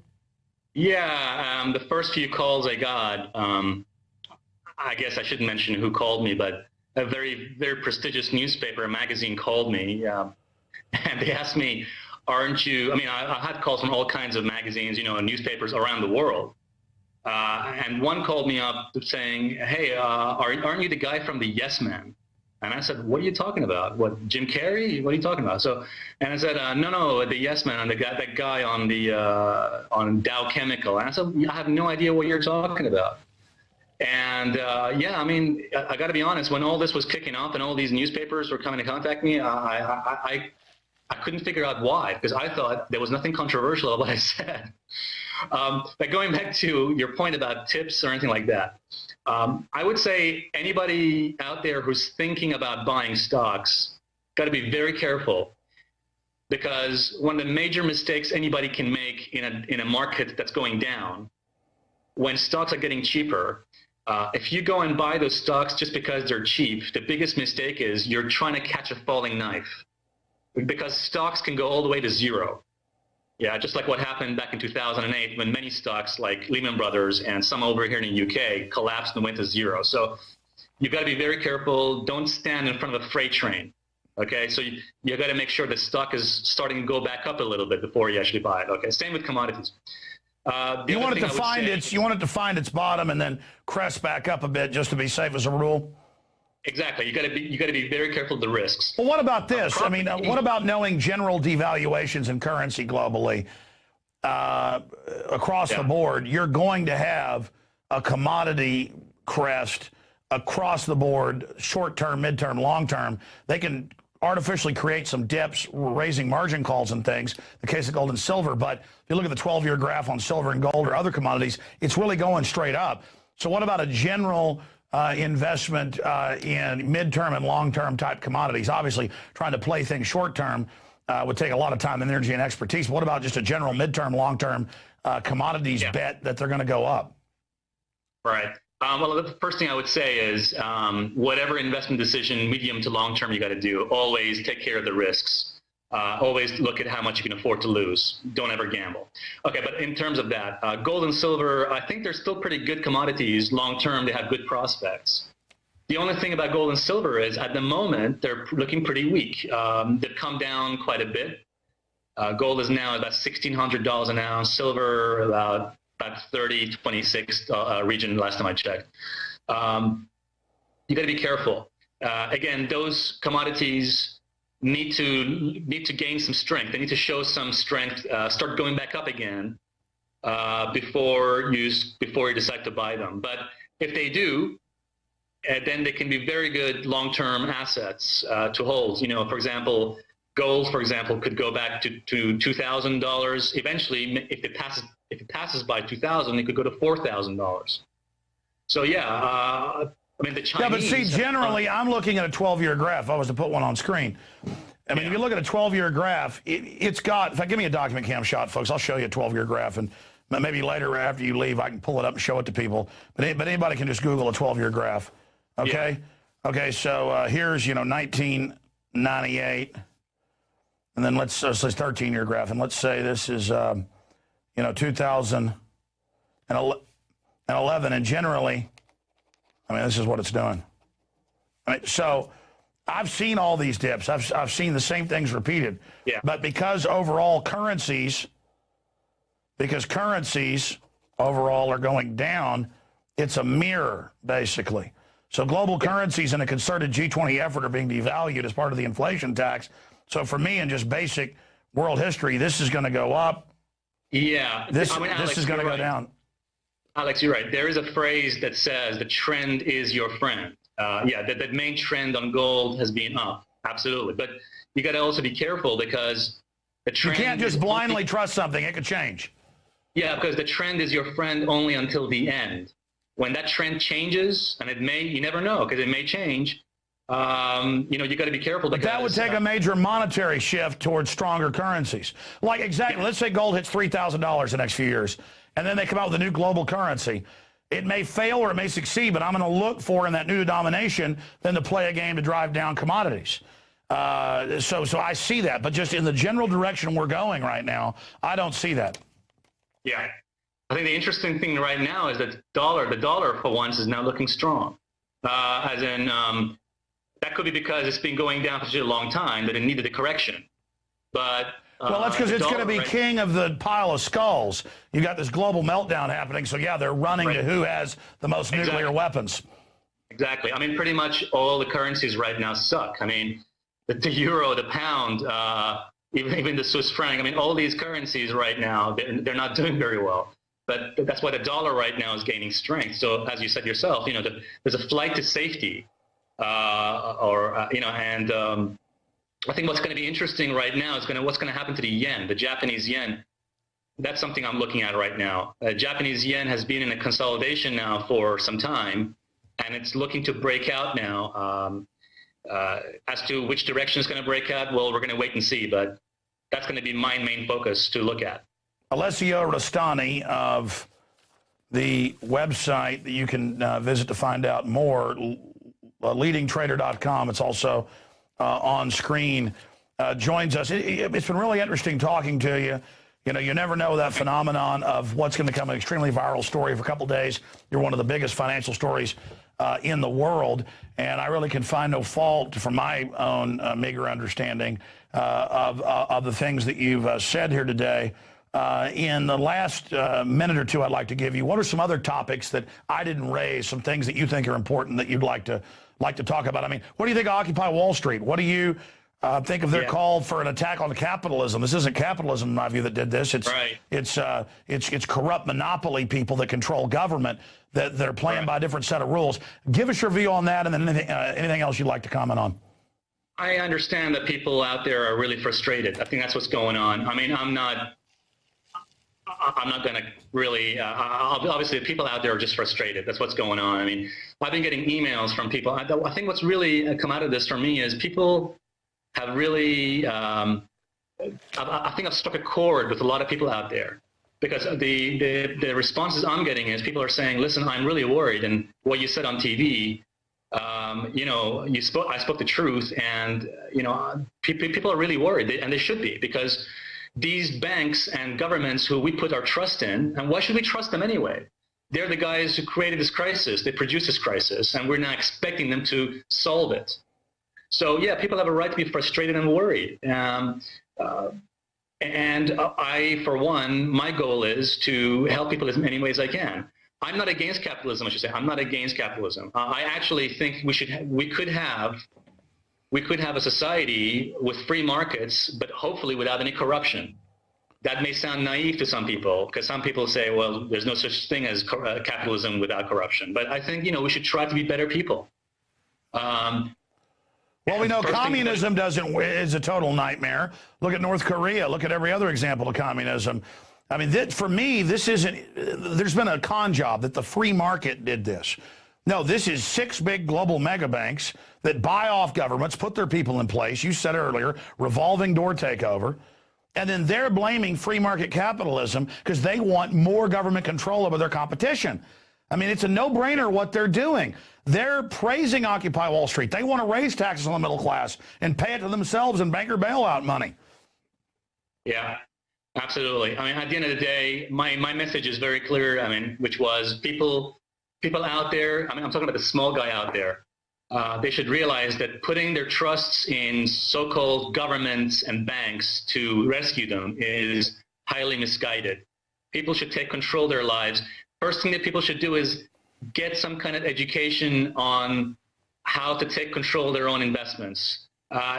Yeah, the first few calls I got, I guess I shouldn't mention who called me, but a very, very prestigious newspaper, a magazine called me, and they asked me, aren't you, I had calls from all kinds of magazines, newspapers around the world. And one called me up saying, hey, aren't you the guy from the Yes Man? And I said, what are you talking about? What, Jim Carrey? What are you talking about? And I said, no, the Yes Man, that guy on the on Dow Chemical. And I said, I have no idea what you're talking about. And yeah, I got to be honest, when all this was kicking off and all these newspapers were coming to contact me, I couldn't figure out why, because I thought there was nothing controversial about what I said. But going back to your point about tips or anything like that, I would say anybody out there who's thinking about buying stocks got to be very careful, because one of the major mistakes anybody can make in a market that's going down, when stocks are getting cheaper, if you go and buy those stocks just because they're cheap, the biggest mistake is you're trying to catch a falling knife, because stocks can go all the way to zero. Yeah, just like what happened back in 2008 when many stocks like Lehman Brothers and some over here in the UK collapsed and went to zero. So you've got to be very careful. Don't stand in front of a freight train. Okay, so you got to make sure the stock is starting to go back up a little bit before you actually buy it. Okay, same with commodities. You want it to find its bottom and then crest back up a bit just to be safe as a rule. Exactly. You got to be very careful of the risks. Well, what about this? I mean, what about knowing general devaluations in currency globally across the board? You're going to have a commodity crest across the board, short term, midterm, long term. They can artificially create some dips, raising margin calls and things, the case of gold and silver. But if you look at the 12-year graph on silver and gold or other commodities, it's really going straight up. So what about a general investment in midterm and long-term type commodities? Obviously, trying to play things short-term would take a lot of time and energy and expertise. But what about just a general midterm, long-term commodities bet that they're going to go up? Right. Well, the first thing I would say is whatever investment decision, medium to long term, you got to do, always take care of the risks. Always look at how much you can afford to lose. Don't ever gamble. Okay, but in terms of that, gold and silver, I think they're still pretty good commodities. Long term, they have good prospects. The only thing about gold and silver is at the moment, they're looking pretty weak. They've come down quite a bit. Gold is now about $1,600 an ounce. Silver about 30, 26 region last time I checked. You got to be careful. Again, those commodities need to gain some strength. They need to show some strength, start going back up again before you decide to buy them. But if they do, then they can be very good long-term assets to hold. You know, for example, gold, for example, could go back to $2,000 eventually. If it passes by 2,000, it could go to $4,000. So yeah, I mean the Chinese. Yeah, but see, generally, I'm looking at a 12-year graph. If I was to put one on screen, I mean, if you look at a 12-year graph, it's got. In fact, give me a document cam shot, folks. I'll show you a 12-year graph, and maybe later after you leave, I can pull it up and show it to people. But anybody can just Google a 12-year graph. Okay. Yeah. Okay. So here's 1998, and then let's say 13-year graph, and let's say this is 2011, and generally, I mean, this is what it's doing. I mean, so I've seen all these dips. I've seen the same things repeated. Yeah. But because currencies overall are going down, it's a mirror, basically. So global currencies in a concerted G20 effort are being devalued as part of the inflation tax. So for me, in just basic world history, this is going to go up. Yeah. This Alex, is going to go down. Alex, you're right. There is a phrase that says the trend is your friend. That main trend on gold has been up. Absolutely. But you got to also be careful because the trend. You can't just blindly trust something. It could change. Yeah, because the trend is your friend only until the end. When that trend changes, and you never know because it may change, you got to be careful. But that would take a major monetary shift towards stronger currencies. Like exactly, let's say gold hits $3,000 the next few years, and then they come out with a new global currency. It may fail or it may succeed, but I'm going to look for in that new denomination then to play a game to drive down commodities. So I see that, but just in the general direction we're going right now, I don't see that. Yeah. I think the interesting thing right now is that the dollar for once is now looking strong. As in, that could be because it's been going down for such a long time that it needed a correction. But well, that's because it's going to be king of the pile of skulls. You got this global meltdown happening, so yeah, they're running to who has the most nuclear weapons. Exactly. I mean, pretty much all the currencies right now suck. I mean, the euro, the pound, even the Swiss franc. I mean, all these currencies right now, they're not doing very well. But that's why the dollar right now is gaining strength. So as you said yourself, there's a flight to safety, and I think what's going to be interesting right now is what's going to happen to the yen, the Japanese yen. That's something I'm looking at right now. Japanese yen has been in a consolidation now for some time, and it's looking to break out now. As to which direction it's going to break out, well, we're going to wait and see. But that's going to be my main focus to look at. Alessio Rastani of the website that you can visit to find out more, leadingtrader.com. It's also on screen, joins us. It's been really interesting talking to you. You never know that phenomenon of what's going to become an extremely viral story for a couple of days. You're one of the biggest financial stories in the world. And I really can find no fault from my own meager understanding of the things that you've said here today. In the last minute or two I'd like to give you, what are some other topics that I didn't raise, some things that you think are important that you'd like to talk about? I mean, what do you think of Occupy Wall Street? What do you think of their call for an attack on capitalism? This isn't capitalism, in my view, that did this. It's corrupt monopoly people that control government that are playing by a different set of rules. Give us your view on that, and then anything else you'd like to comment on. I understand that people out there are really frustrated. I think that's what's going on. I mean, I'm not going to really, obviously the people out there are just frustrated. That's what's going on. I mean, I've been getting emails from people. I think what's really come out of this for me is people have really, I think I've struck a chord with a lot of people out there, because the responses I'm getting is people are saying, listen, I'm really worried. And what you said on TV, you know, I spoke the truth, and, you know, people are really worried, and they should be, because these banks and governments who we put our trust in, and why should we trust them anyway? They're the guys who created this crisis. They produced this crisis, and we're now expecting them to solve it. So, yeah, people have a right to be frustrated and worried. And I, for one, my goal is to help people as many ways as I can. I'm not against capitalism, I should say. I'm not against capitalism. I actually think we could have a society with free markets, but hopefully without any corruption. That may sound naive to some people, because some people say, well, there's no such thing as capitalism without corruption. But I think, you know, we should try to be better people. Well, we know communism is a total nightmare. Look at North Korea. Look at every other example of communism. I mean, for me, this isn't, there's been a con job that the free market did this. No, this is 6 big global mega banks that buy off governments, put their people in place. You said earlier, revolving door takeover. And then they're blaming free market capitalism because they want more government control over their competition. I mean, it's a no-brainer what they're doing. They're praising Occupy Wall Street. They want to raise taxes on the middle class and pay it to themselves in banker bailout money. Yeah, absolutely. I mean, at the end of the day, my message is very clear. I mean, which was people out there, I mean, I'm talking about the small guy out there. They should realize that putting their trusts in so-called governments and banks to rescue them is highly misguided. People should take control of their lives. First thing that people should do is get some kind of education on how to take control of their own investments.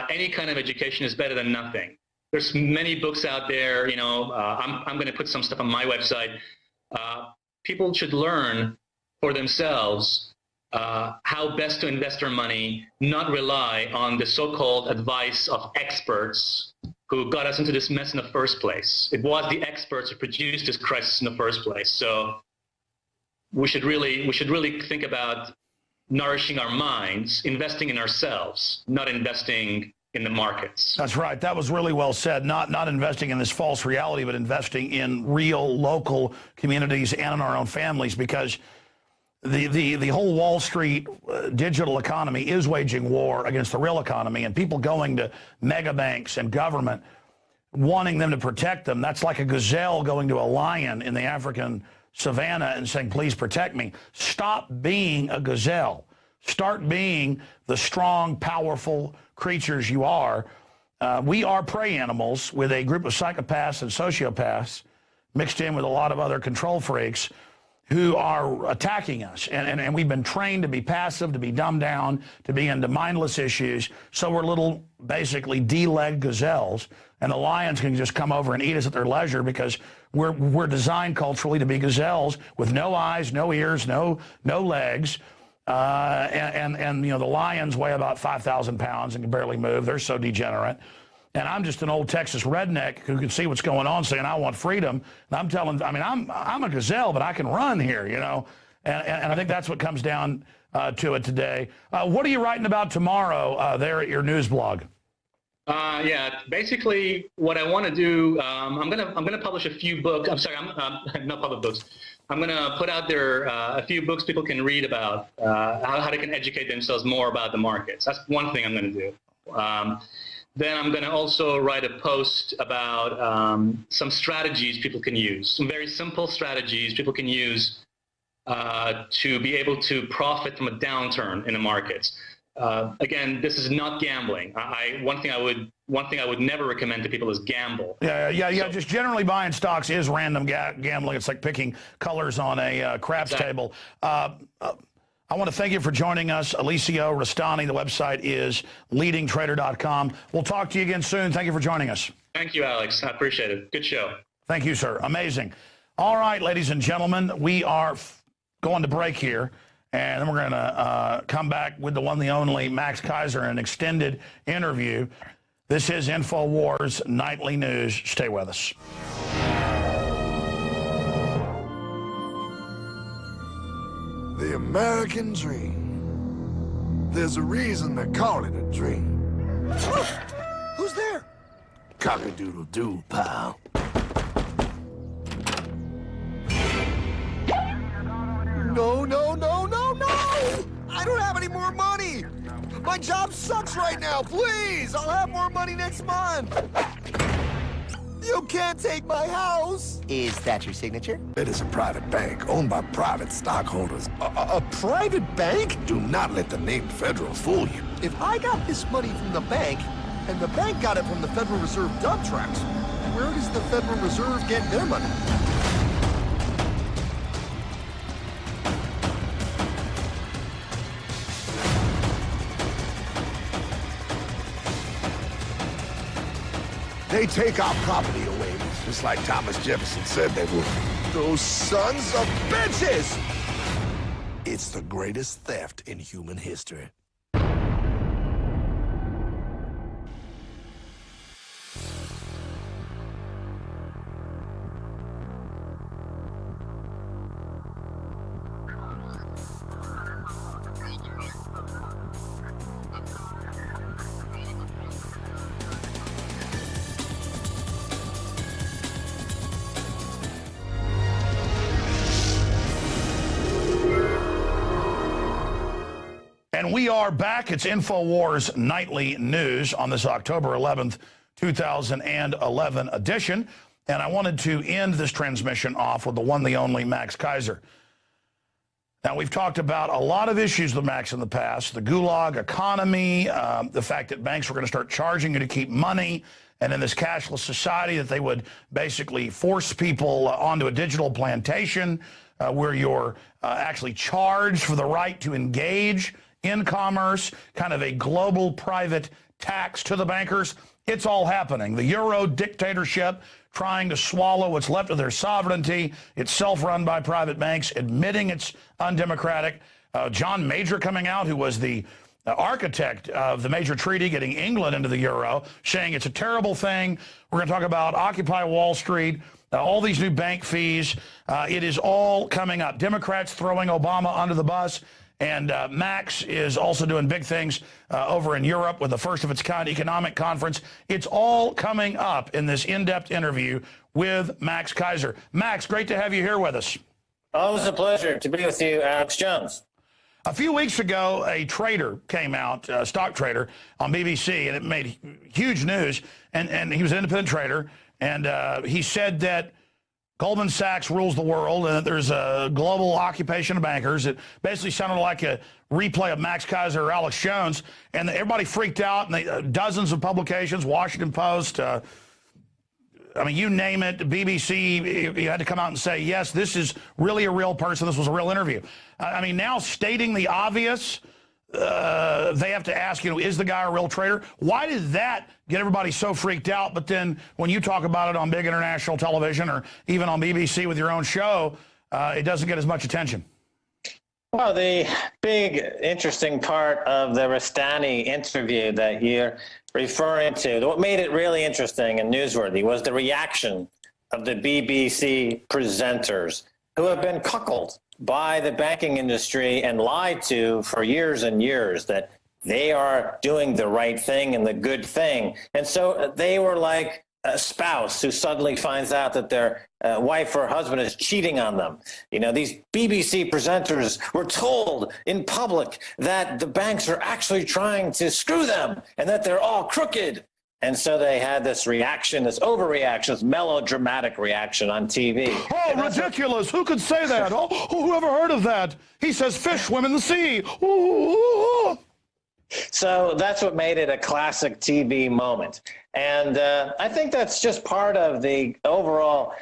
Any kind of education is better than nothing. There's many books out there, you know, I'm going to put some stuff on my website. People should learn for themselves how best to invest their money, not rely on the so-called advice of experts who got us into this mess in the first place. It was the experts who produced this crisis in the first place. So we should really think about nourishing our minds, investing in ourselves, not investing in the markets. That's right. That was really well said. Not investing in this false reality, but investing in real local communities and in our own families, because the whole Wall Street digital economy is waging war against the real economy, and people going to mega banks and government wanting them to protect them. That's like a gazelle going to a lion in the African savannah and saying, please protect me. Stop being a gazelle. Start being the strong, powerful creatures you are. We are prey animals with a group of psychopaths and sociopaths mixed in with a lot of other control freaks who are attacking us. And we've been trained to be passive, to be dumbed down, to be into mindless issues. So we're little, basically, D-legged gazelles. And the lions can just come over and eat us at their leisure because we're designed culturally to be gazelles with no eyes, no ears, no legs. And you know, the lions weigh about 5,000 pounds and can barely move. They're so degenerate. And I'm just an old Texas redneck who can see what's going on saying, I want freedom. And I'm telling, I mean, I'm a gazelle, but I can run here, you know. And I think that's what comes down to it today. What are you writing about tomorrow there at your news blog? Yeah, basically what I want to do, I'm gonna publish a few books. I'm sorry, not public books. I'm gonna put out there a few books people can read about how they can educate themselves more about the markets. That's one thing I'm gonna do. Then I'm gonna also write a post about some strategies people can use, some very simple strategies people can use to be able to profit from a downturn in the markets. Again, this is not gambling. One thing I would never recommend to people is gamble. Yeah. Just generally buying stocks is random gambling. It's like picking colors on a craps table. I want to thank you for joining us, Alessio Rastani. The website is leadingtrader.com. We'll talk to you again soon. Thank you for joining us. Thank you, Alex. I appreciate it. Good show. Thank you, sir. Amazing. All right, ladies and gentlemen, we are going to break here, and then we're going to come back with the one, the only Max Keiser, an extended interview. This is Infowars Nightly News. Stay with us. The American dream. There's a reason they call it a dream. Who's there? Cock-a-doodle-doo, pal. No, no, no, no, no! I don't have any more money! My job sucks right now, please! I'll have more money next month! You can't take my house! Is that your signature? It is a private bank owned by private stockholders. A private bank? Do not let the name Federal fool you. If I got this money from the bank, and the bank got it from the Federal Reserve dump trucks, where does the Federal Reserve get their money? They take our property away, just like Thomas Jefferson said they would. Those sons of bitches! It's the greatest theft in human history. And we are back. It's Infowars Nightly News on this October 11th, 2011 edition. And I wanted to end this transmission off with the one, the only Max Keiser. Now, we've talked about a lot of issues with Max in the past, the gulag economy, the fact that banks were going to start charging you to keep money, and in this cashless society that they would basically force people onto a digital plantation where you're actually charged for the right to engage in commerce, kind of a global private tax to the bankers. It's all happening. The Euro dictatorship trying to swallow what's left of their sovereignty. It's self-run by private banks, admitting it's undemocratic. John Major coming out, who was the architect of the major treaty getting England into the Euro, saying it's a terrible thing. We're going to talk about Occupy Wall Street, all these new bank fees. It is all coming up. Democrats throwing Obama under the bus. And Max is also doing big things over in Europe with the first of its kind economic conference. It's all coming up in this in-depth interview with Max Keiser. Max, great to have you here with us. Always a pleasure to be with you, Alex Jones. A few weeks ago, a trader came out, a stock trader, on BBC, and it made huge news. And he was an independent trader, and he said that Goldman Sachs rules the world, and that there's a global occupation of bankers. It basically sounded like a replay of Max Keiser or Alex Jones, and everybody freaked out, and dozens of publications, Washington Post, I mean, you name it, BBC, you had to come out and say, yes, this is really a real person, this was a real interview. I mean, now stating the obvious, they have to ask, is the guy a real trader? Why did that get everybody so freaked out? But then when you talk about it on big international television or even on BBC with your own show, it doesn't get as much attention. Well, the big interesting part of the Rastani interview that you're referring to, what made it really interesting and newsworthy was the reaction of the BBC presenters who have been cuckolded by the banking industry and lied to for years and years that they are doing the right thing and the good thing. And so they were like a spouse who suddenly finds out that their wife or husband is cheating on them. These BBC presenters were told in public that the banks are actually trying to screw them and that they're all crooked. And so they had this reaction, this overreaction, this melodramatic reaction on TV. Oh, ridiculous. Who could say that? Oh, who ever heard of that? He says fish swim in the sea. Ooh. So that's what made it a classic TV moment. And I think that's just part of the overall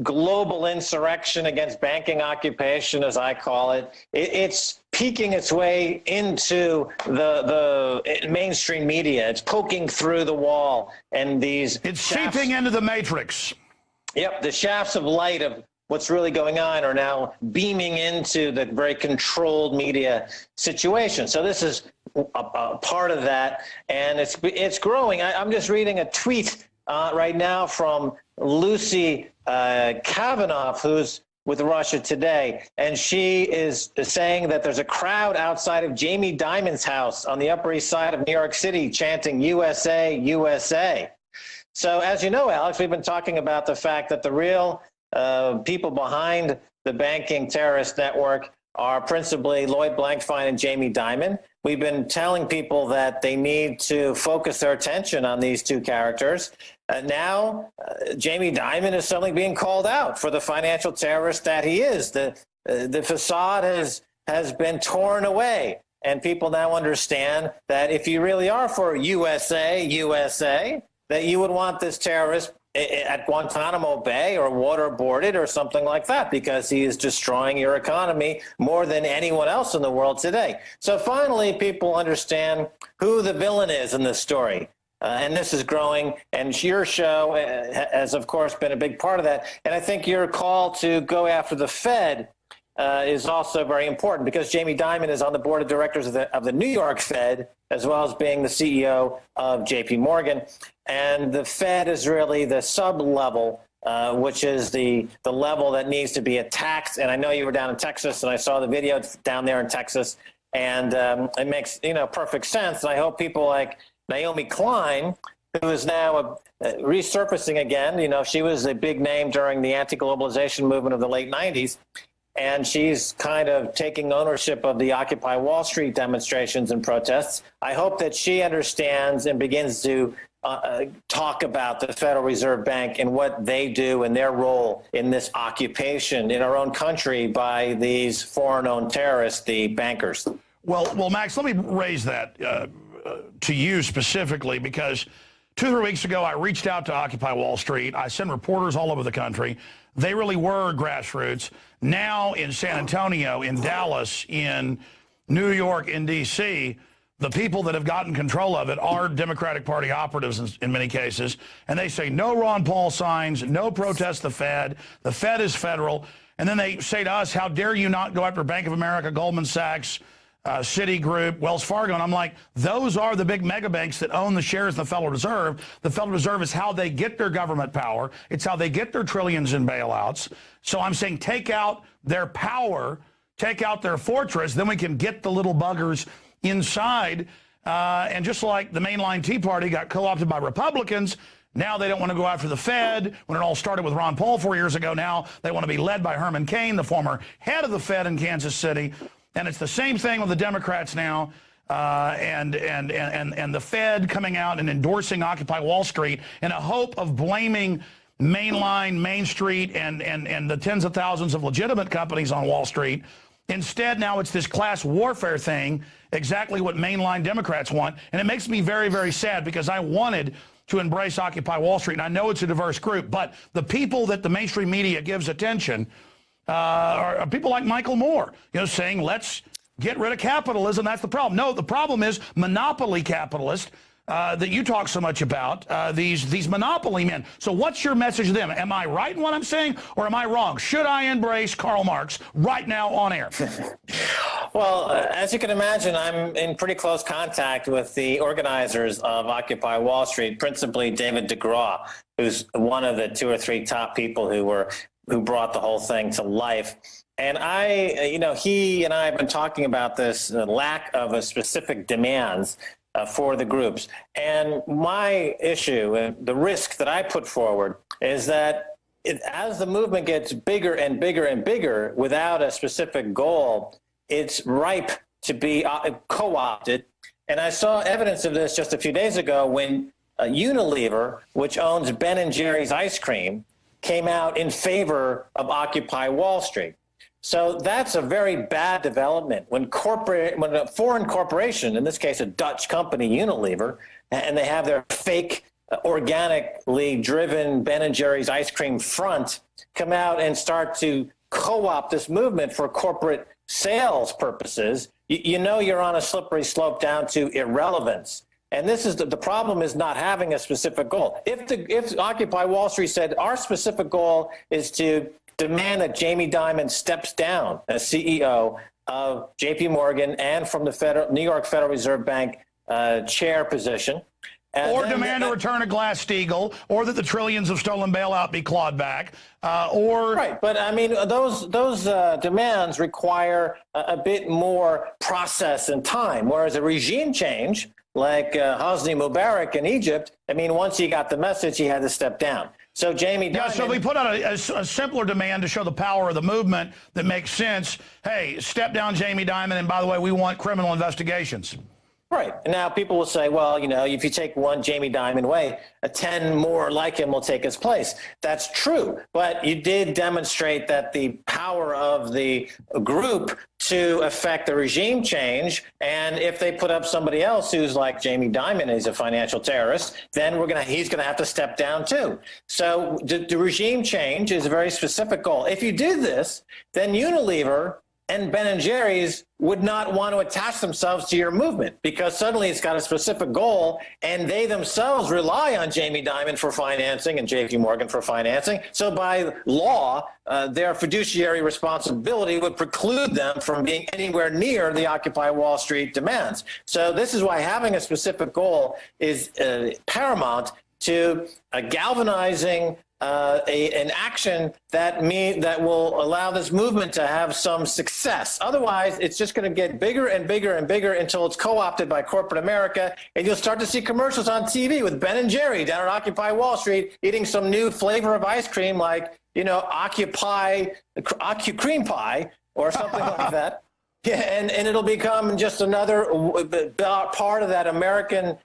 global insurrection against banking occupation, as I call it. It's peeking its way into the mainstream media. It's poking through the wall, and it's seeping into the matrix. Yep, the shafts of light of what's really going on are now beaming into the very controlled media situation. So this is a part of that, and it's growing. I'm just reading a tweet right now from Lucy Kavanaugh, who's with Russia Today, and she is saying that there's a crowd outside of Jamie Dimon's house on the Upper East Side of New York City chanting USA, USA. So as you know, Alex, we've been talking about the fact that the real people behind the banking terrorist network are principally Lloyd Blankfein and Jamie Dimon. We've been telling people that they need to focus their attention on these two characters. Now, Jamie Dimon is suddenly being called out for the financial terrorist that he is. The facade has been torn away, and people now understand that if you really are for USA, USA, that you would want this terrorist at Guantanamo Bay or waterboarded or something like that, because he is destroying your economy more than anyone else in the world today. So finally, people understand who the villain is in this story. And this is growing, and your show has, of course, been a big part of that. And I think your call to go after the Fed is also very important, because Jamie Dimon is on the board of directors of the New York Fed, as well as being the CEO of JP Morgan. And the Fed is really the sub-level, which is the level that needs to be attacked. And I know you were down in Texas, and I saw the video down there in Texas, and it makes perfect sense. And I hope people like Naomi Klein, who is now resurfacing again. She was a big name during the anti-globalization movement of the late 90s. And she's kind of taking ownership of the Occupy Wall Street demonstrations and protests. I hope that she understands and begins to talk about the Federal Reserve Bank and what they do and their role in this occupation in our own country by these foreign-owned terrorists, the bankers. Well, Max, let me raise that to you specifically, because 2 or 3 weeks ago, I reached out to Occupy Wall Street. I sent reporters all over the country. They really were grassroots. Now in San Antonio, in Dallas, in New York, in D.C., the people that have gotten control of it are Democratic Party operatives in many cases. And they say no Ron Paul signs, no protest the Fed is federal. And then they say to us, how dare you not go after Bank of America, Goldman Sachs, Citigroup, Wells Fargo. And I'm like, those are the big mega banks that own the shares of the Federal Reserve. The Federal Reserve is how they get their government power. It's how they get their trillions in bailouts. So I'm saying take out their power, take out their fortress, then we can get the little buggers inside. And just like the mainline Tea Party got co-opted by Republicans, now they don't want to go after the Fed. When it all started with Ron Paul 4 years ago, now they want to be led by Herman Cain, the former head of the Fed in Kansas City. And it's the same thing with the Democrats now, and the Fed coming out and endorsing Occupy Wall Street in a hope of blaming mainline, Main Street, and the tens of thousands of legitimate companies on Wall Street. Instead, now it's this class warfare thing, exactly what mainline Democrats want. And it makes me very, very sad, because I wanted to embrace Occupy Wall Street. And I know it's a diverse group, but the people that the mainstream media gives attention are people like Michael Moore, saying, let's get rid of capitalism. That's the problem. No, the problem is monopoly capitalists that you talk so much about, these monopoly men. So what's your message to them? Am I right in what I'm saying, or am I wrong? Should I embrace Karl Marx right now on air? Well, as you can imagine, I'm in pretty close contact with the organizers of Occupy Wall Street, principally David DeGraw, who's one of the 2 or 3 top people who brought the whole thing to life. And he and I have been talking about this lack of a specific demands for the groups. And my issue, the risk that I put forward, is that as the movement gets bigger and bigger and bigger without a specific goal, it's ripe to be co-opted. And I saw evidence of this just a few days ago when Unilever, which owns Ben & Jerry's ice cream, came out in favor of Occupy Wall Street. So that's a very bad development when a foreign corporation, in this case a Dutch company, Unilever, and they have their fake organically driven Ben & Jerry's ice cream front, come out and start to co-opt this movement for corporate sales purposes. You know you're on a slippery slope down to irrelevance. And this is the problem is not having a specific goal. If Occupy Wall Street said our specific goal is to demand that Jamie Dimon steps down as CEO of JP Morgan and from the New York Federal Reserve Bank chair position. Or demand a return of Glass-Steagall, or that the trillions of stolen bailout be clawed back, or... Right, but I mean, those demands require a bit more process and time, whereas a regime change, like Hosni Mubarak in Egypt, I mean, once he got the message, he had to step down. So Jamie Dimon... Yeah, so we put out a simpler demand to show the power of the movement that makes sense. Hey, step down Jamie Dimon, and by the way, we want criminal investigations. Right. And now people will say, well, you know, if you take one Jamie Dimon away, 10 more like him will take his place. That's true. But you did demonstrate that the power of the group to affect the regime change. And if they put up somebody else who's like Jamie Dimon, is a financial terrorist, then he's going to have to step down too. So the regime change is a very specific goal. If you do this, then Unilever and Ben & Jerry's would not want to attach themselves to your movement because suddenly it's got a specific goal and they themselves rely on Jamie Dimon for financing and JP Morgan for financing. So by law, their fiduciary responsibility would preclude them from being anywhere near the Occupy Wall Street demands. So this is why having a specific goal is paramount to galvanizing an action that will allow this movement to have some success. Otherwise, it's just going to get bigger and bigger and bigger until it's co-opted by corporate America, and you'll start to see commercials on TV with Ben & Jerry down at Occupy Wall Street eating some new flavor of ice cream like, you know, Occupy cream pie or something like that. Yeah, and it'll become just another part of that American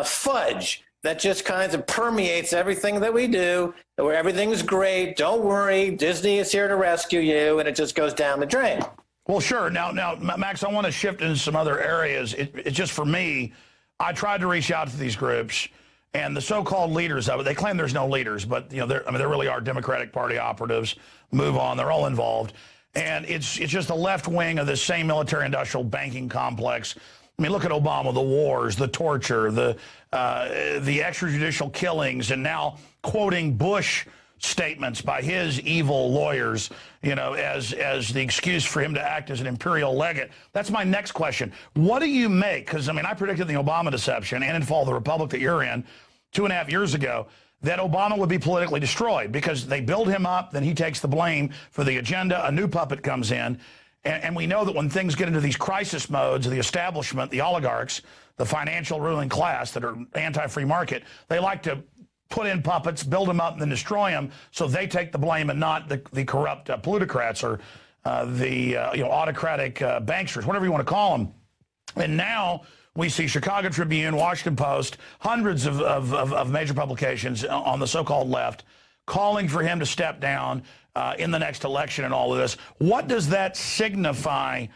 fudge that just kind of permeates everything that we do, where everything's great, don't worry, Disney is here to rescue you, and it just goes down the drain. Well, sure. Now, Max, I want to shift into some other areas. It's just for me, I tried to reach out to these groups, and the so-called leaders of it, they claim there's no leaders, but you know, there really are Democratic Party operatives. Move on, they're all involved. And it's just the left wing of this same military-industrial banking complex. I mean, look at Obama, the wars, the torture, the extrajudicial killings, and now quoting Bush statements by his evil lawyers, you know, as the excuse for him to act as an imperial legate. That's my next question. What do you make? Because, I mean, I predicted the Obama deception and in fall the Republic that you're in 2.5 years ago, that Obama would be politically destroyed because they build him up, then he takes the blame for the agenda, a new puppet comes in. And we know that when things get into these crisis modes, the establishment, the oligarchs, the financial ruling class that are anti-free market, they like to put in puppets, build them up, and then destroy them so they take the blame and not the corrupt plutocrats or the autocratic banksters, whatever you want to call them. And now we see Chicago Tribune, Washington Post, hundreds of major publications on the so-called left calling for him to step down in the next election and all of this. What does that signify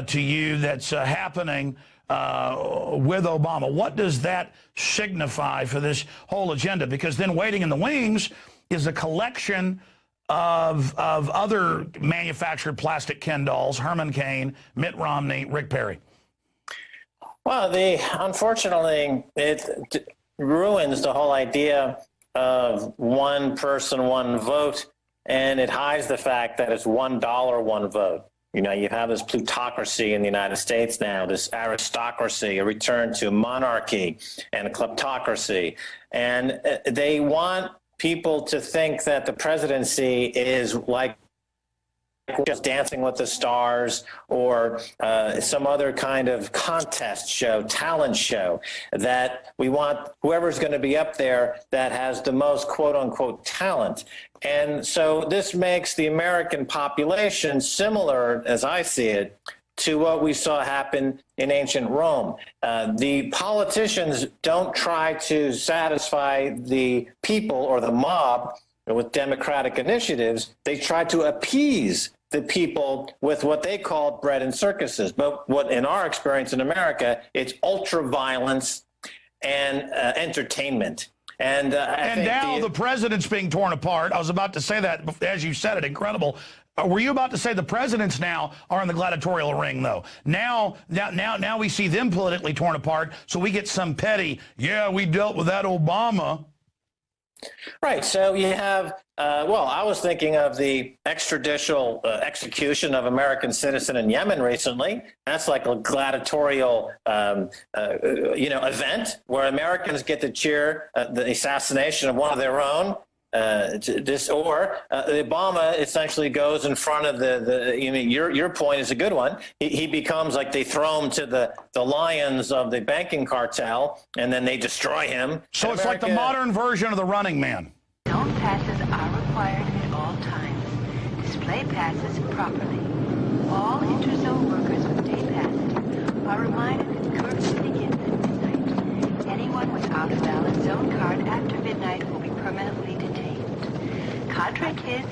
to you that's happening with Obama? What does that signify for this whole agenda? Because then waiting in the wings is a collection of other manufactured plastic Ken dolls, Herman Cain, Mitt Romney, Rick Perry. Well, unfortunately, it ruins the whole idea of one person, one vote, and it hides the fact that it's $1, one vote. You know, you have this plutocracy in the United States now, this aristocracy, a return to monarchy and kleptocracy. And they want people to think that the presidency is like just Dancing with the Stars or some other kind of contest show, talent show, that we want whoever's going to be up there that has the most quote-unquote talent. And so this makes the American population similar, as I see it, to what we saw happen in ancient Rome. The politicians don't try to satisfy the people or the mob with democratic initiatives. They try to appease the people with what they call bread and circuses. But what, in our experience in America, it's ultra violence and entertainment. And now the president's being torn apart. I was about to say that as you said it. Incredible. Were you about to say the presidents now are in the gladiatorial ring, though? Now we see them politically torn apart, so we get some petty, yeah, we dealt with that Obama. Right. So you have, well, I was thinking of the extrajudicial execution of American citizen in Yemen recently. That's like a gladiatorial, event where Americans get to cheer the assassination of one of their own. Obama essentially goes in front of your point is a good one. He becomes like they throw him to the lions of the banking cartel, and then they destroy him. So it's like the modern version of the Running Man. Zone passes are required at all times. Display passes properly. All interzone workers with day passes are reminded that curfew begins at midnight. Anyone without a valid zone card after midnight will be permanently detained. Cadre kids,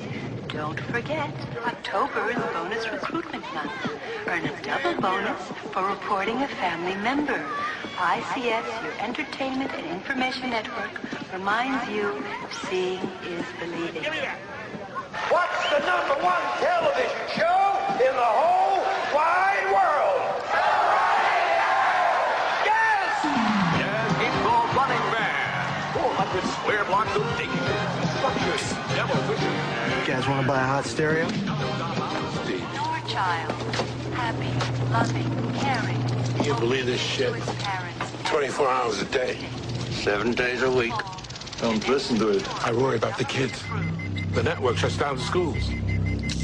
don't forget, October is bonus recruitment month. Earn a double bonus for reporting a family member. ICS, your entertainment and information network, reminds you seeing is believing. What's the #1 television show in the whole wide world? Yes! Yes, it's called Running Man. 400 square blocks of danger, structures, demolition. You guys want to buy a hot stereo? Your child, happy, loving, caring. You believe this shit? 24 hours a day, 7 days a week. Don't listen to it. I worry about the kids. The network shuts down the schools.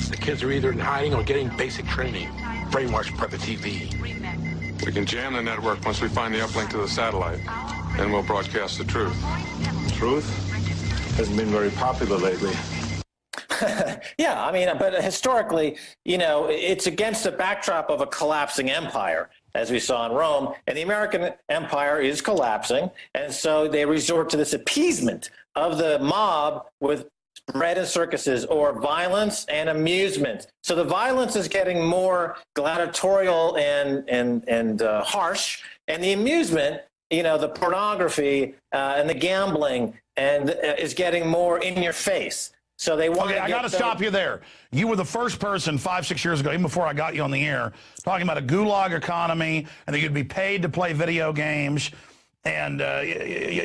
The kids are either in hiding or getting basic training. Brainwashed by the TV. We can jam the network once we find the uplink to the satellite. Then we'll broadcast the truth. Truth? Hasn't been very popular lately. Yeah, I mean, but historically, it's against the backdrop of a collapsing empire, as we saw in Rome, and the American empire is collapsing, and so they resort to this appeasement of the mob with bread and circuses, or violence and amusement. So the violence is getting more gladiatorial and harsh, and the amusement, the pornography and the gambling, and is getting more in your face. So they want. Okay, I got to stop you there. You were the first person 5-6 years ago, even before I got you on the air, talking about a gulag economy and that you'd be paid to play video games and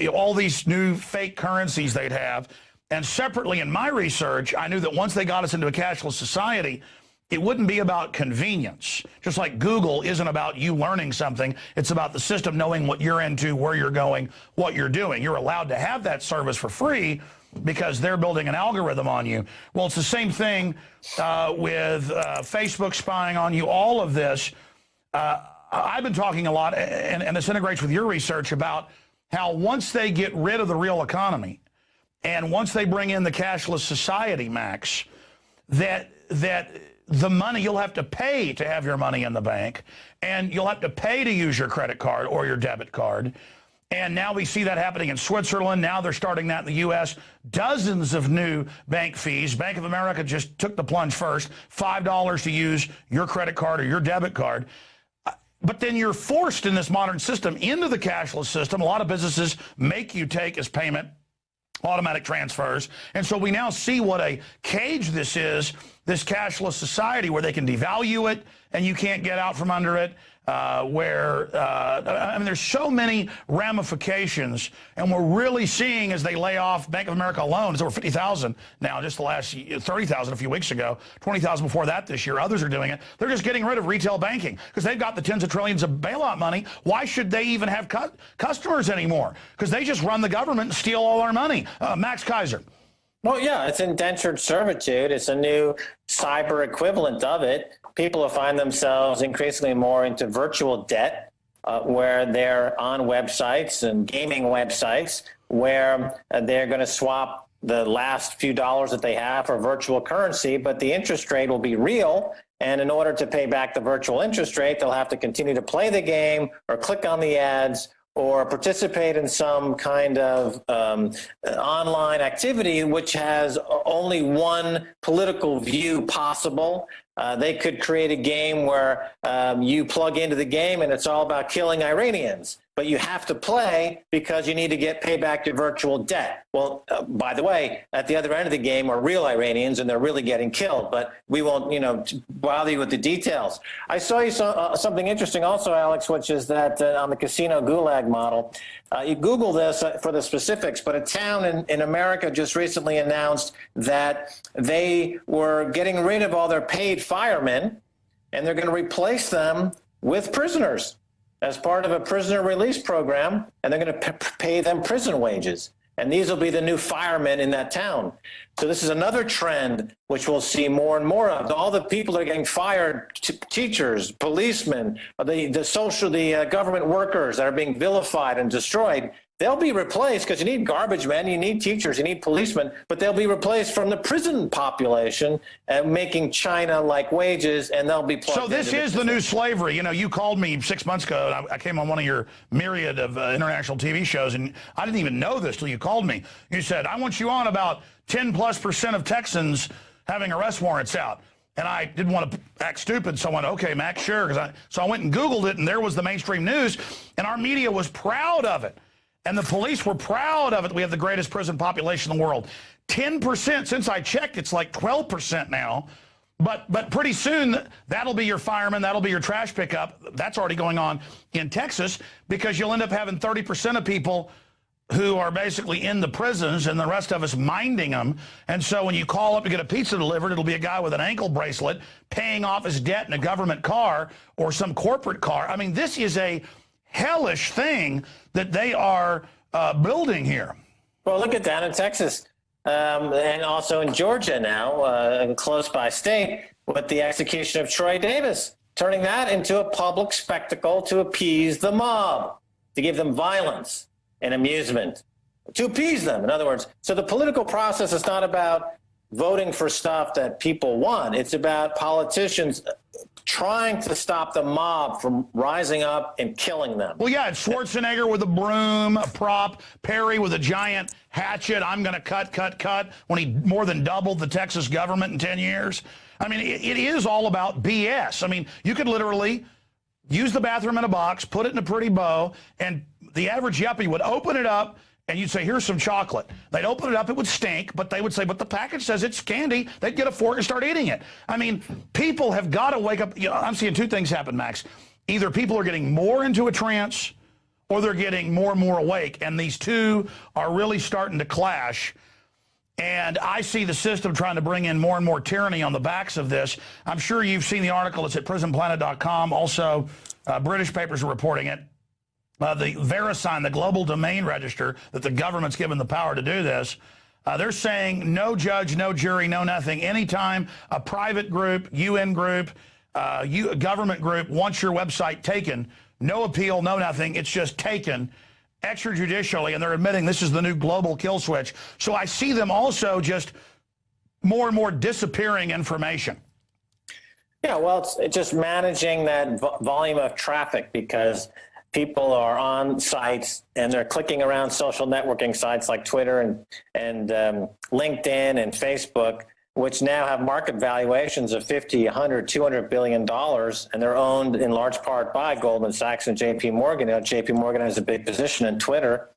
all these new fake currencies they'd have. And separately in my research, I knew that once they got us into a cashless society, it wouldn't be about convenience. Just like Google isn't about you learning something. It's about the system knowing what you're into, where you're going, what you're doing. You're allowed to have that service for free because they're building an algorithm on you. Well, it's the same thing with Facebook spying on you, all of this. I've been talking a lot, and this integrates with your research, about how once they get rid of the real economy and once they bring in the cashless society, Max, that the money, you'll have to pay to have your money in the bank, and you'll have to pay to use your credit card or your debit card. And now we see that happening in Switzerland. Now they're starting that in the U.S. Dozens of new bank fees. Bank of America just took the plunge first. $5 to use your credit card or your debit card. But then you're forced in this modern system into the cashless system. A lot of businesses make you take as payment automatic transfers. And so we now see what a cage this is, this cashless society where they can devalue it and you can't get out from under it. I mean, there's so many ramifications, and we're really seeing as they lay off. Bank of America alone is over 50,000 now, just the last 30,000 a few weeks ago, 20,000 before that this year. Others are doing it. They're just getting rid of retail banking because they've got the tens of trillions of bailout money. Why should they even have customers anymore? Because they just run the government and steal all our money. Max Keiser. Well, yeah, it's indentured servitude. It's a new cyber equivalent of it. People will find themselves increasingly more into virtual debt, where they're on websites and gaming websites where they're going to swap the last few dollars that they have for virtual currency, but the interest rate will be real. And in order to pay back the virtual interest rate, they'll have to continue to play the game or click on the ads or participate in some kind of online activity which has only one political view possible. They could create a game where you plug into the game and it's all about killing Iranians, but you have to play because you need to pay back your virtual debt. Well, by the way, at the other end of the game are real Iranians and they're really getting killed, but we won't, bother you with the details. I saw you something interesting also, Alex, which is that on the casino gulag model, you Google this for the specifics, but a town in America just recently announced that they were getting rid of all their paid firemen and they're going to replace them with prisoners as part of a prisoner release program, and they're going to pay them prison wages. And these will be the new firemen in that town. So this is another trend which we'll see more and more of. All the people that are getting fired, teachers, policemen, the government workers that are being vilified and destroyed, they'll be replaced because you need garbage men, you need teachers, you need policemen, but they'll be replaced from the prison population making China-like wages, and they'll be plugged So this is the new slavery. You called me 6 months ago, and I came on one of your myriad of international TV shows, and I didn't even know this till you called me. You said, I want you on about 10+% of Texans having arrest warrants out. And I didn't want to act stupid, so I went, okay, Max, sure. So I went and Googled it, and there was the mainstream news, and our media was proud of it. And the police were proud of it. We have the greatest prison population in the world. 10%, since I checked, it's like 12% now. But pretty soon, that'll be your fireman, that'll be your trash pickup. That's already going on in Texas because you'll end up having 30% of people who are basically in the prisons and the rest of us minding them. And so when you call up to get a pizza delivered, it'll be a guy with an ankle bracelet paying off his debt in a government car or some corporate car. I mean, this is a hellish thing that they are building here. Well, look at that in Texas and also in Georgia now, a close by state, with the execution of Troy Davis, turning that into a public spectacle to appease the mob, to give them violence and amusement, to appease them, in other words. So the political process is not about voting for stuff that people want. It's about politicians trying to stop the mob from rising up and killing them. Well, yeah, it's Schwarzenegger with a broom, a prop, Perry with a giant hatchet. I'm going to cut, when he more than doubled the Texas government in 10 years. I mean, it is all about BS. I mean, you could literally use the bathroom in a box, put it in a pretty bow, and the average yuppie would open it up, and you'd say, here's some chocolate. They'd open it up, it would stink, but they would say, but the package says it's candy. They'd get a fork and start eating it. I mean, people have got to wake up. I'm seeing two things happen, Max. Either people are getting more into a trance or they're getting more and more awake, and these two are really starting to clash. And I see the system trying to bring in more and more tyranny on the backs of this. I'm sure you've seen the article. It's at prisonplanet.com. Also, British papers are reporting it. The VeriSign, the global domain register that the government's given the power to do this, they're saying no judge, no jury, no nothing. Anytime a private group, UN group, government group wants your website taken, no appeal, no nothing. It's just taken extrajudicially, and they're admitting this is the new global kill switch. So I see them also just more and more disappearing information. Yeah, well, it's just managing that volume of traffic because people are on sites and they're clicking around social networking sites like Twitter and LinkedIn and Facebook, which now have market valuations of $50, $100, $200 billion, and they're owned in large part by Goldman Sachs and JP Morgan. JP Morgan has a big position in Twitter.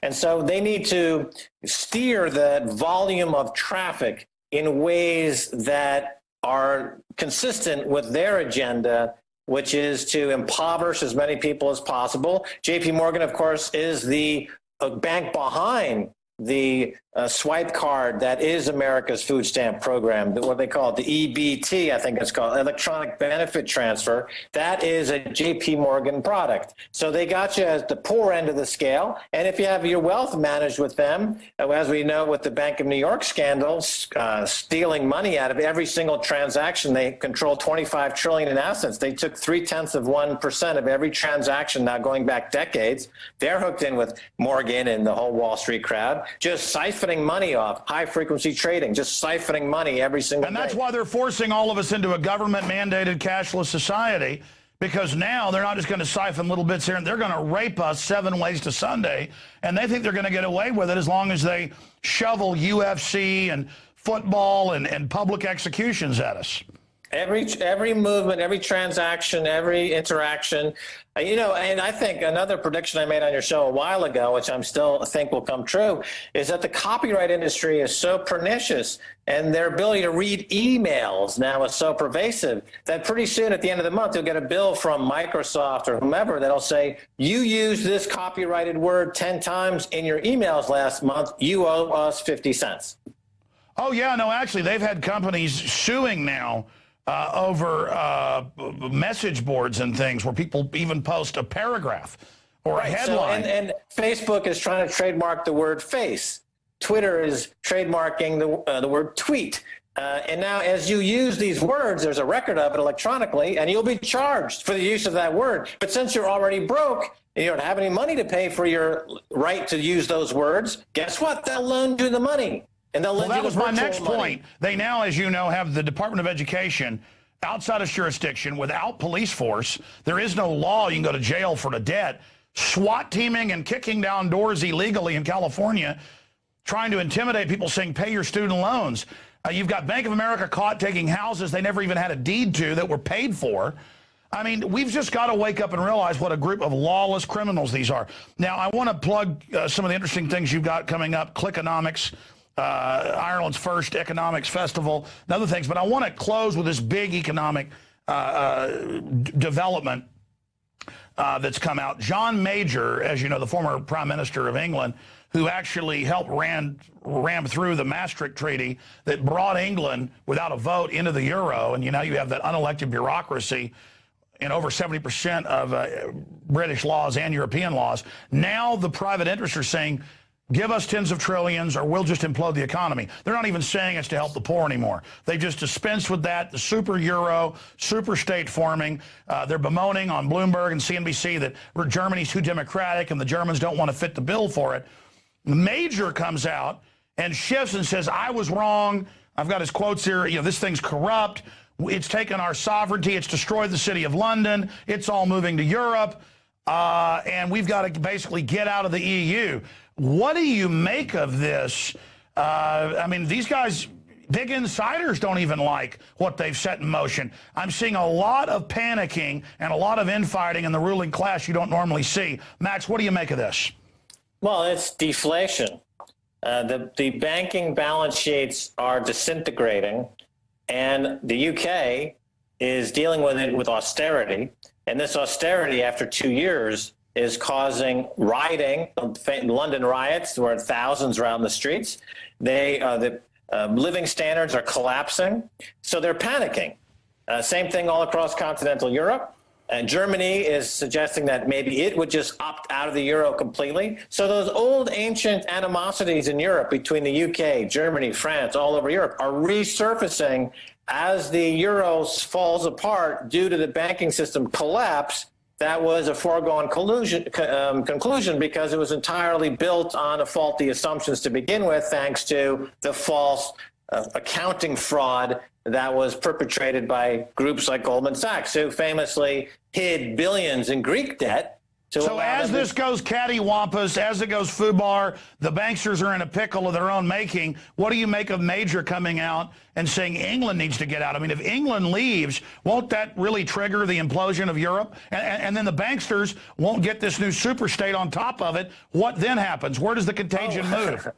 And so they need to steer that volume of traffic in ways that are consistent with their agenda, which is to impoverish as many people as possible. JP Morgan, of course, is the bank behind the swipe card that is America's food stamp program, what they call it, the EBT, I think it's called, electronic benefit transfer. That is a JP Morgan product. So they got you at the poor end of the scale. And if you have your wealth managed with them, as we know with the Bank of New York scandal, stealing money out of every single transaction, they control $25 trillion in assets. They took 0.3% of every transaction now going back decades. They're hooked in with Morgan and the whole Wall Street crowd. just siphoning money off, high-frequency trading, just siphoning money every single day. And that's why they're forcing all of us into a government-mandated cashless society, because now they're not just going to siphon little bits here, and they're going to rape us 7 ways to Sunday, and they think they're going to get away with it as long as they shovel UFC and football and public executions at us. Every movement, every transaction, every interaction, you know, and I think another prediction I made on your show a while ago, which I'm still think will come true, is that the copyright industry is so pernicious and their ability to read emails now is so pervasive that pretty soon at the end of the month, you'll get a bill from Microsoft or whomever that'll say, you used this copyrighted word 10 times in your emails last month, you owe us 50 cents. Oh, yeah, no, actually, they've had companies suing now over message boards and things where people even post a paragraph or a headline. So, and Facebook is trying to trademark the word face. Twitter is trademarking the word tweet. And now as you use these words, there's a record of it electronically, and you'll be charged for the use of that word. But since you're already broke, and you don't have any money to pay for your right to use those words, guess what? They'll loan you the money. Well, that was my next point. They now, as you know, have the Department of Education outside of jurisdiction without police force. There is no law. You can go to jail for the debt. SWAT teaming and kicking down doors illegally in California, trying to intimidate people saying, pay your student loans. You've got Bank of America caught taking houses they never even had a deed to that were paid for. I mean, we've just got to wake up and realize what a group of lawless criminals these are. Now, I want to plug some of the interesting things you've got coming up, Clickonomics, Ireland's first economics festival, and other things. But I want to close with this big economic development that's come out. John Major, as you know, the former Prime Minister of England, who actually helped ram through the Maastricht Treaty that brought England without a vote into the euro, and you have that unelected bureaucracy in over 70% of British laws and European laws. Now the private interests are saying, give us tens of trillions or we'll just implode the economy. They're not even saying it's to help the poor anymore. They just dispense with that, the super euro, super state forming. They're bemoaning on Bloomberg and CNBC that Germany's too democratic and the Germans don't want to fit the bill for it. The Major comes out and shifts and says, I was wrong. I've got his quotes here. This thing's corrupt. It's taken our sovereignty. It's destroyed the city of London. It's all moving to Europe. And we've got to basically get out of the EU. What do you make of this? I mean, these guys, big insiders don't even like what they've set in motion. I'm seeing a lot of panicking and a lot of infighting in the ruling class you don't normally see. Max, what do you make of this? Well, it's deflation. The banking balance sheets are disintegrating, and the UK is dealing with it with austerity. And this austerity, after 2 years, is causing rioting. London riots, where thousands are out in the streets. The living standards are collapsing, so they're panicking. Same thing all across continental Europe. Germany is suggesting that maybe it would just opt out of the euro completely. So those old ancient animosities in Europe between the UK, Germany, France, all over Europe are resurfacing as the euro falls apart due to the banking system collapse. That was a foregone conclusion because it was entirely built on a faulty assumptions to begin with, thanks to the false accounting fraud that was perpetrated by groups like Goldman Sachs, who famously hid billions in Greek debt. So as this goes cattywampus, as it goes foobar, the banksters are in a pickle of their own making. What do you make of Major coming out and saying England needs to get out? I mean, if England leaves, won't that really trigger the implosion of Europe? And then the banksters won't get this new super state on top of it. What then happens? Where does the contagion move?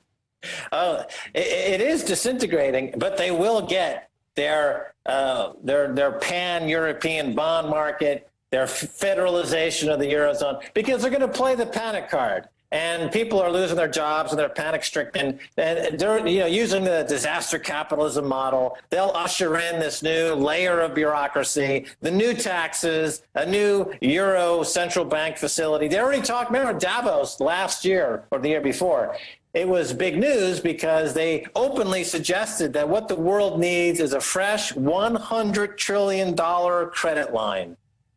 It is disintegrating, but they will get their pan-European bond market, their federalization of the Eurozone, because they're going to play the panic card. And people are losing their jobs and they're panic-stricken. And they're using the disaster capitalism model. They'll usher in this new layer of bureaucracy, the new taxes, a new Euro central bank facility. They already talked, remember Davos last year or the year before. It was big news because they openly suggested that what the world needs is a fresh $100 trillion credit line.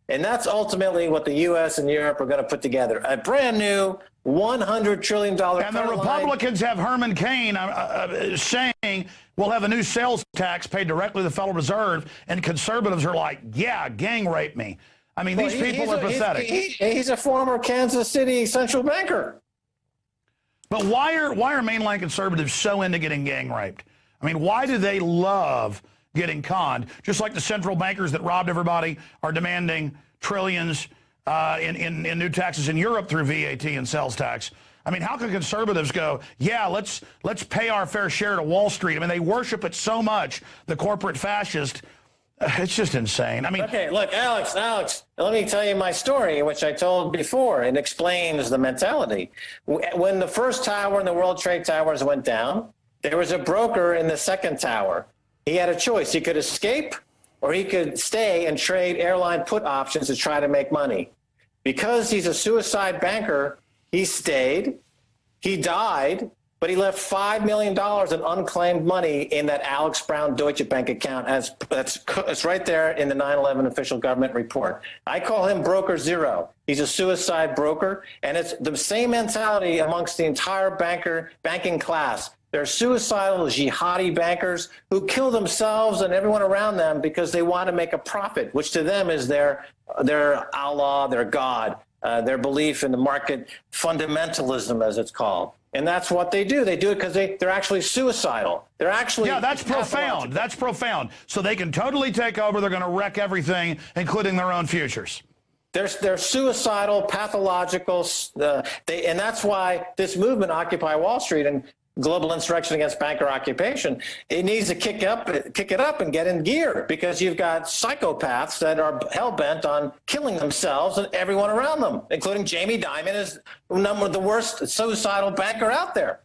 And that's ultimately what the U.S. and Europe are going to put together. A brand new $100 trillion. And the Republicans have Herman Cain saying we'll have a new sales tax paid directly to the Federal Reserve, and conservatives are like, yeah, gang rape me. I mean, these people are pathetic. He's a former Kansas City central banker. But why are mainline conservatives so into getting gang raped? I mean, why do they love getting conned? Just like the central bankers that robbed everybody are demanding trillions in new taxes in Europe through VAT and sales tax. I mean, how can conservatives go, yeah, let's pay our fair share to Wall Street? I mean, they worship it so much, the corporate fascist. It's just insane. I mean, okay, look, Alex, let me tell you my story, which I told before. It explains the mentality. When the first tower in the World Trade Towers went down, there was a broker in the second tower. He had a choice. He could escape, or he could stay and trade airline put options to try to make money. Because he's a suicide banker, he stayed, he died, but he left $5 million in unclaimed money in that Alex Brown Deutsche Bank account. It's right there in the 9/11 official government report. I call him Broker Zero. He's a suicide broker, and it's the same mentality amongst the entire banking class. They're suicidal jihadi bankers who kill themselves and everyone around them because they want to make a profit, which to them is their Allah, their God, their belief in the market fundamentalism, as it's called. And that's what they do. They do it because they're actually suicidal. They're actually... Yeah, that's profound. That's profound. So they can totally take over. They're going to wreck everything, including their own futures. They're suicidal, pathological, and that's why this movement, Occupy Wall Street, and global insurrection against banker occupation, it needs to kick it up and get in gear, because you've got psychopaths that are hell-bent on killing themselves and everyone around them, including Jamie Dimon is the worst suicidal banker out there.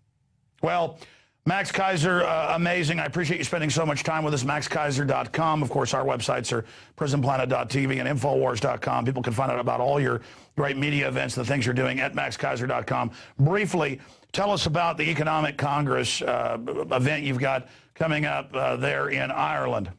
Well, Max Keiser, amazing. I appreciate you spending so much time with us. MaxKeiser.com. Of course, our websites are prisonplanet.tv and Infowars.com. People can find out about all your great media events, the things you're doing at MaxKeiser.com. Briefly, tell us about the Economic Congress event you've got coming up there in Ireland.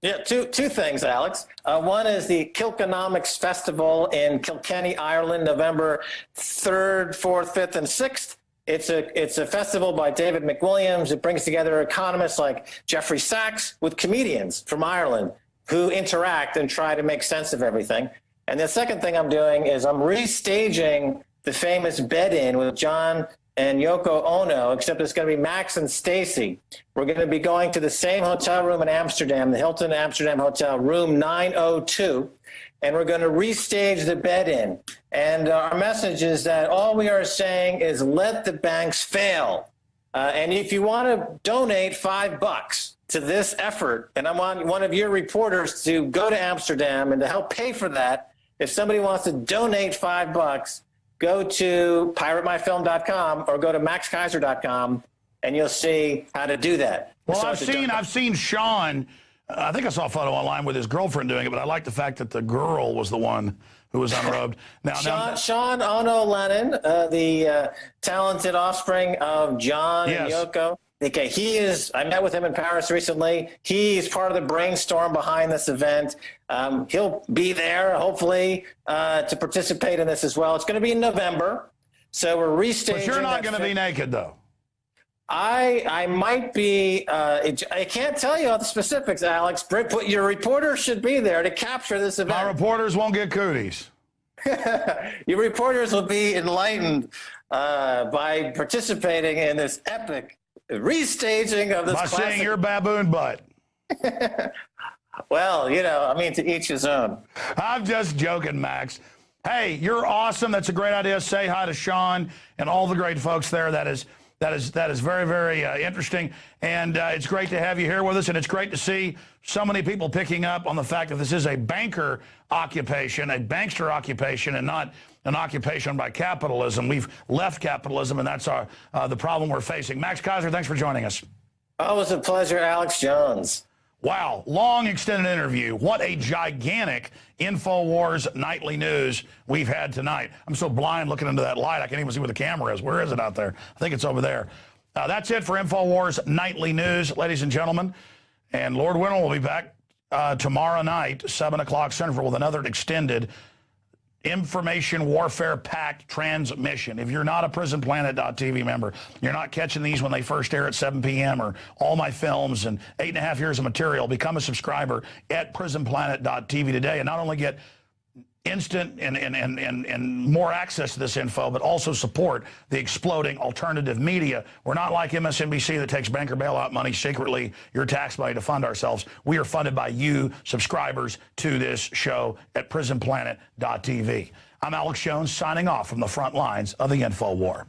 Yeah, two things, Alex. One is the Kilkenomics Festival in Kilkenny, Ireland, November 3rd, 4th, 5th, and 6th. It's a festival by David McWilliams. It brings together economists like Jeffrey Sachs with comedians from Ireland who interact and try to make sense of everything. And the second thing I'm doing is I'm restaging the famous Bed-In with John and Yoko Ono, except it's going to be Max and Stacy. We're going to be going to the same hotel room in Amsterdam, the Hilton Amsterdam Hotel, room 902, and we're going to restage the Bed-In. And our message is that all we are saying is let the banks fail. And if you want to donate $5 to this effort, and I want one of your reporters to go to Amsterdam and to help pay for that, if somebody wants to donate $5, go to piratemyfilm.com or go to maxkeiser.com, and you'll see how to do that. Well, I've seen Sean. I think I saw a photo online with his girlfriend doing it, but I like the fact that the girl was the one who was unrobed. Sean Ono Lennon, the talented offspring of John and Yoko. Okay, I met with him in Paris recently. He's part of the brainstorm behind this event. He'll be there, hopefully, to participate in this as well. It's going to be in November, so we're restaging. But you're not going to be naked, though. I might be. I can't tell you all the specifics, Alex. But your reporter should be there to capture this event. My reporters won't get cooties. Your reporters will be enlightened by participating in this epic restaging of this classic. By seeing your baboon butt. Well, to each his own. I'm just joking, Max. Hey, you're awesome. That's a great idea. Say hi to Sean and all the great folks there. That is very, very interesting. And it's great to have you here with us. And it's great to see so many people picking up on the fact that this is a banker occupation, a bankster occupation, and not an occupation by capitalism. We've left capitalism, and that's the problem we're facing. Max Keiser, thanks for joining us. Always a pleasure, Alex Jones. Wow, long extended interview. What a gigantic Infowars Nightly News we've had tonight. I'm so blind looking into that light, I can't even see where the camera is. Where is it out there? I think it's over there. That's it for Infowars Nightly News, ladies and gentlemen. And Lord willing, we'll be back tomorrow night, 7 o'clock Central, with another extended information warfare packed transmission. If you're not a PrisonPlanet.tv member, you're not catching these when they first air at 7 p.m. or all my films and 8.5 years of material, become a subscriber at PrisonPlanet.tv today and not only get instant and more access to this info, but also support the exploding alternative media. We're not like MSNBC that takes banker bailout money secretly, your tax money, to fund ourselves. We are funded by you, subscribers to this show at PrisonPlanet.tv. I'm Alex Jones signing off from the front lines of the info war.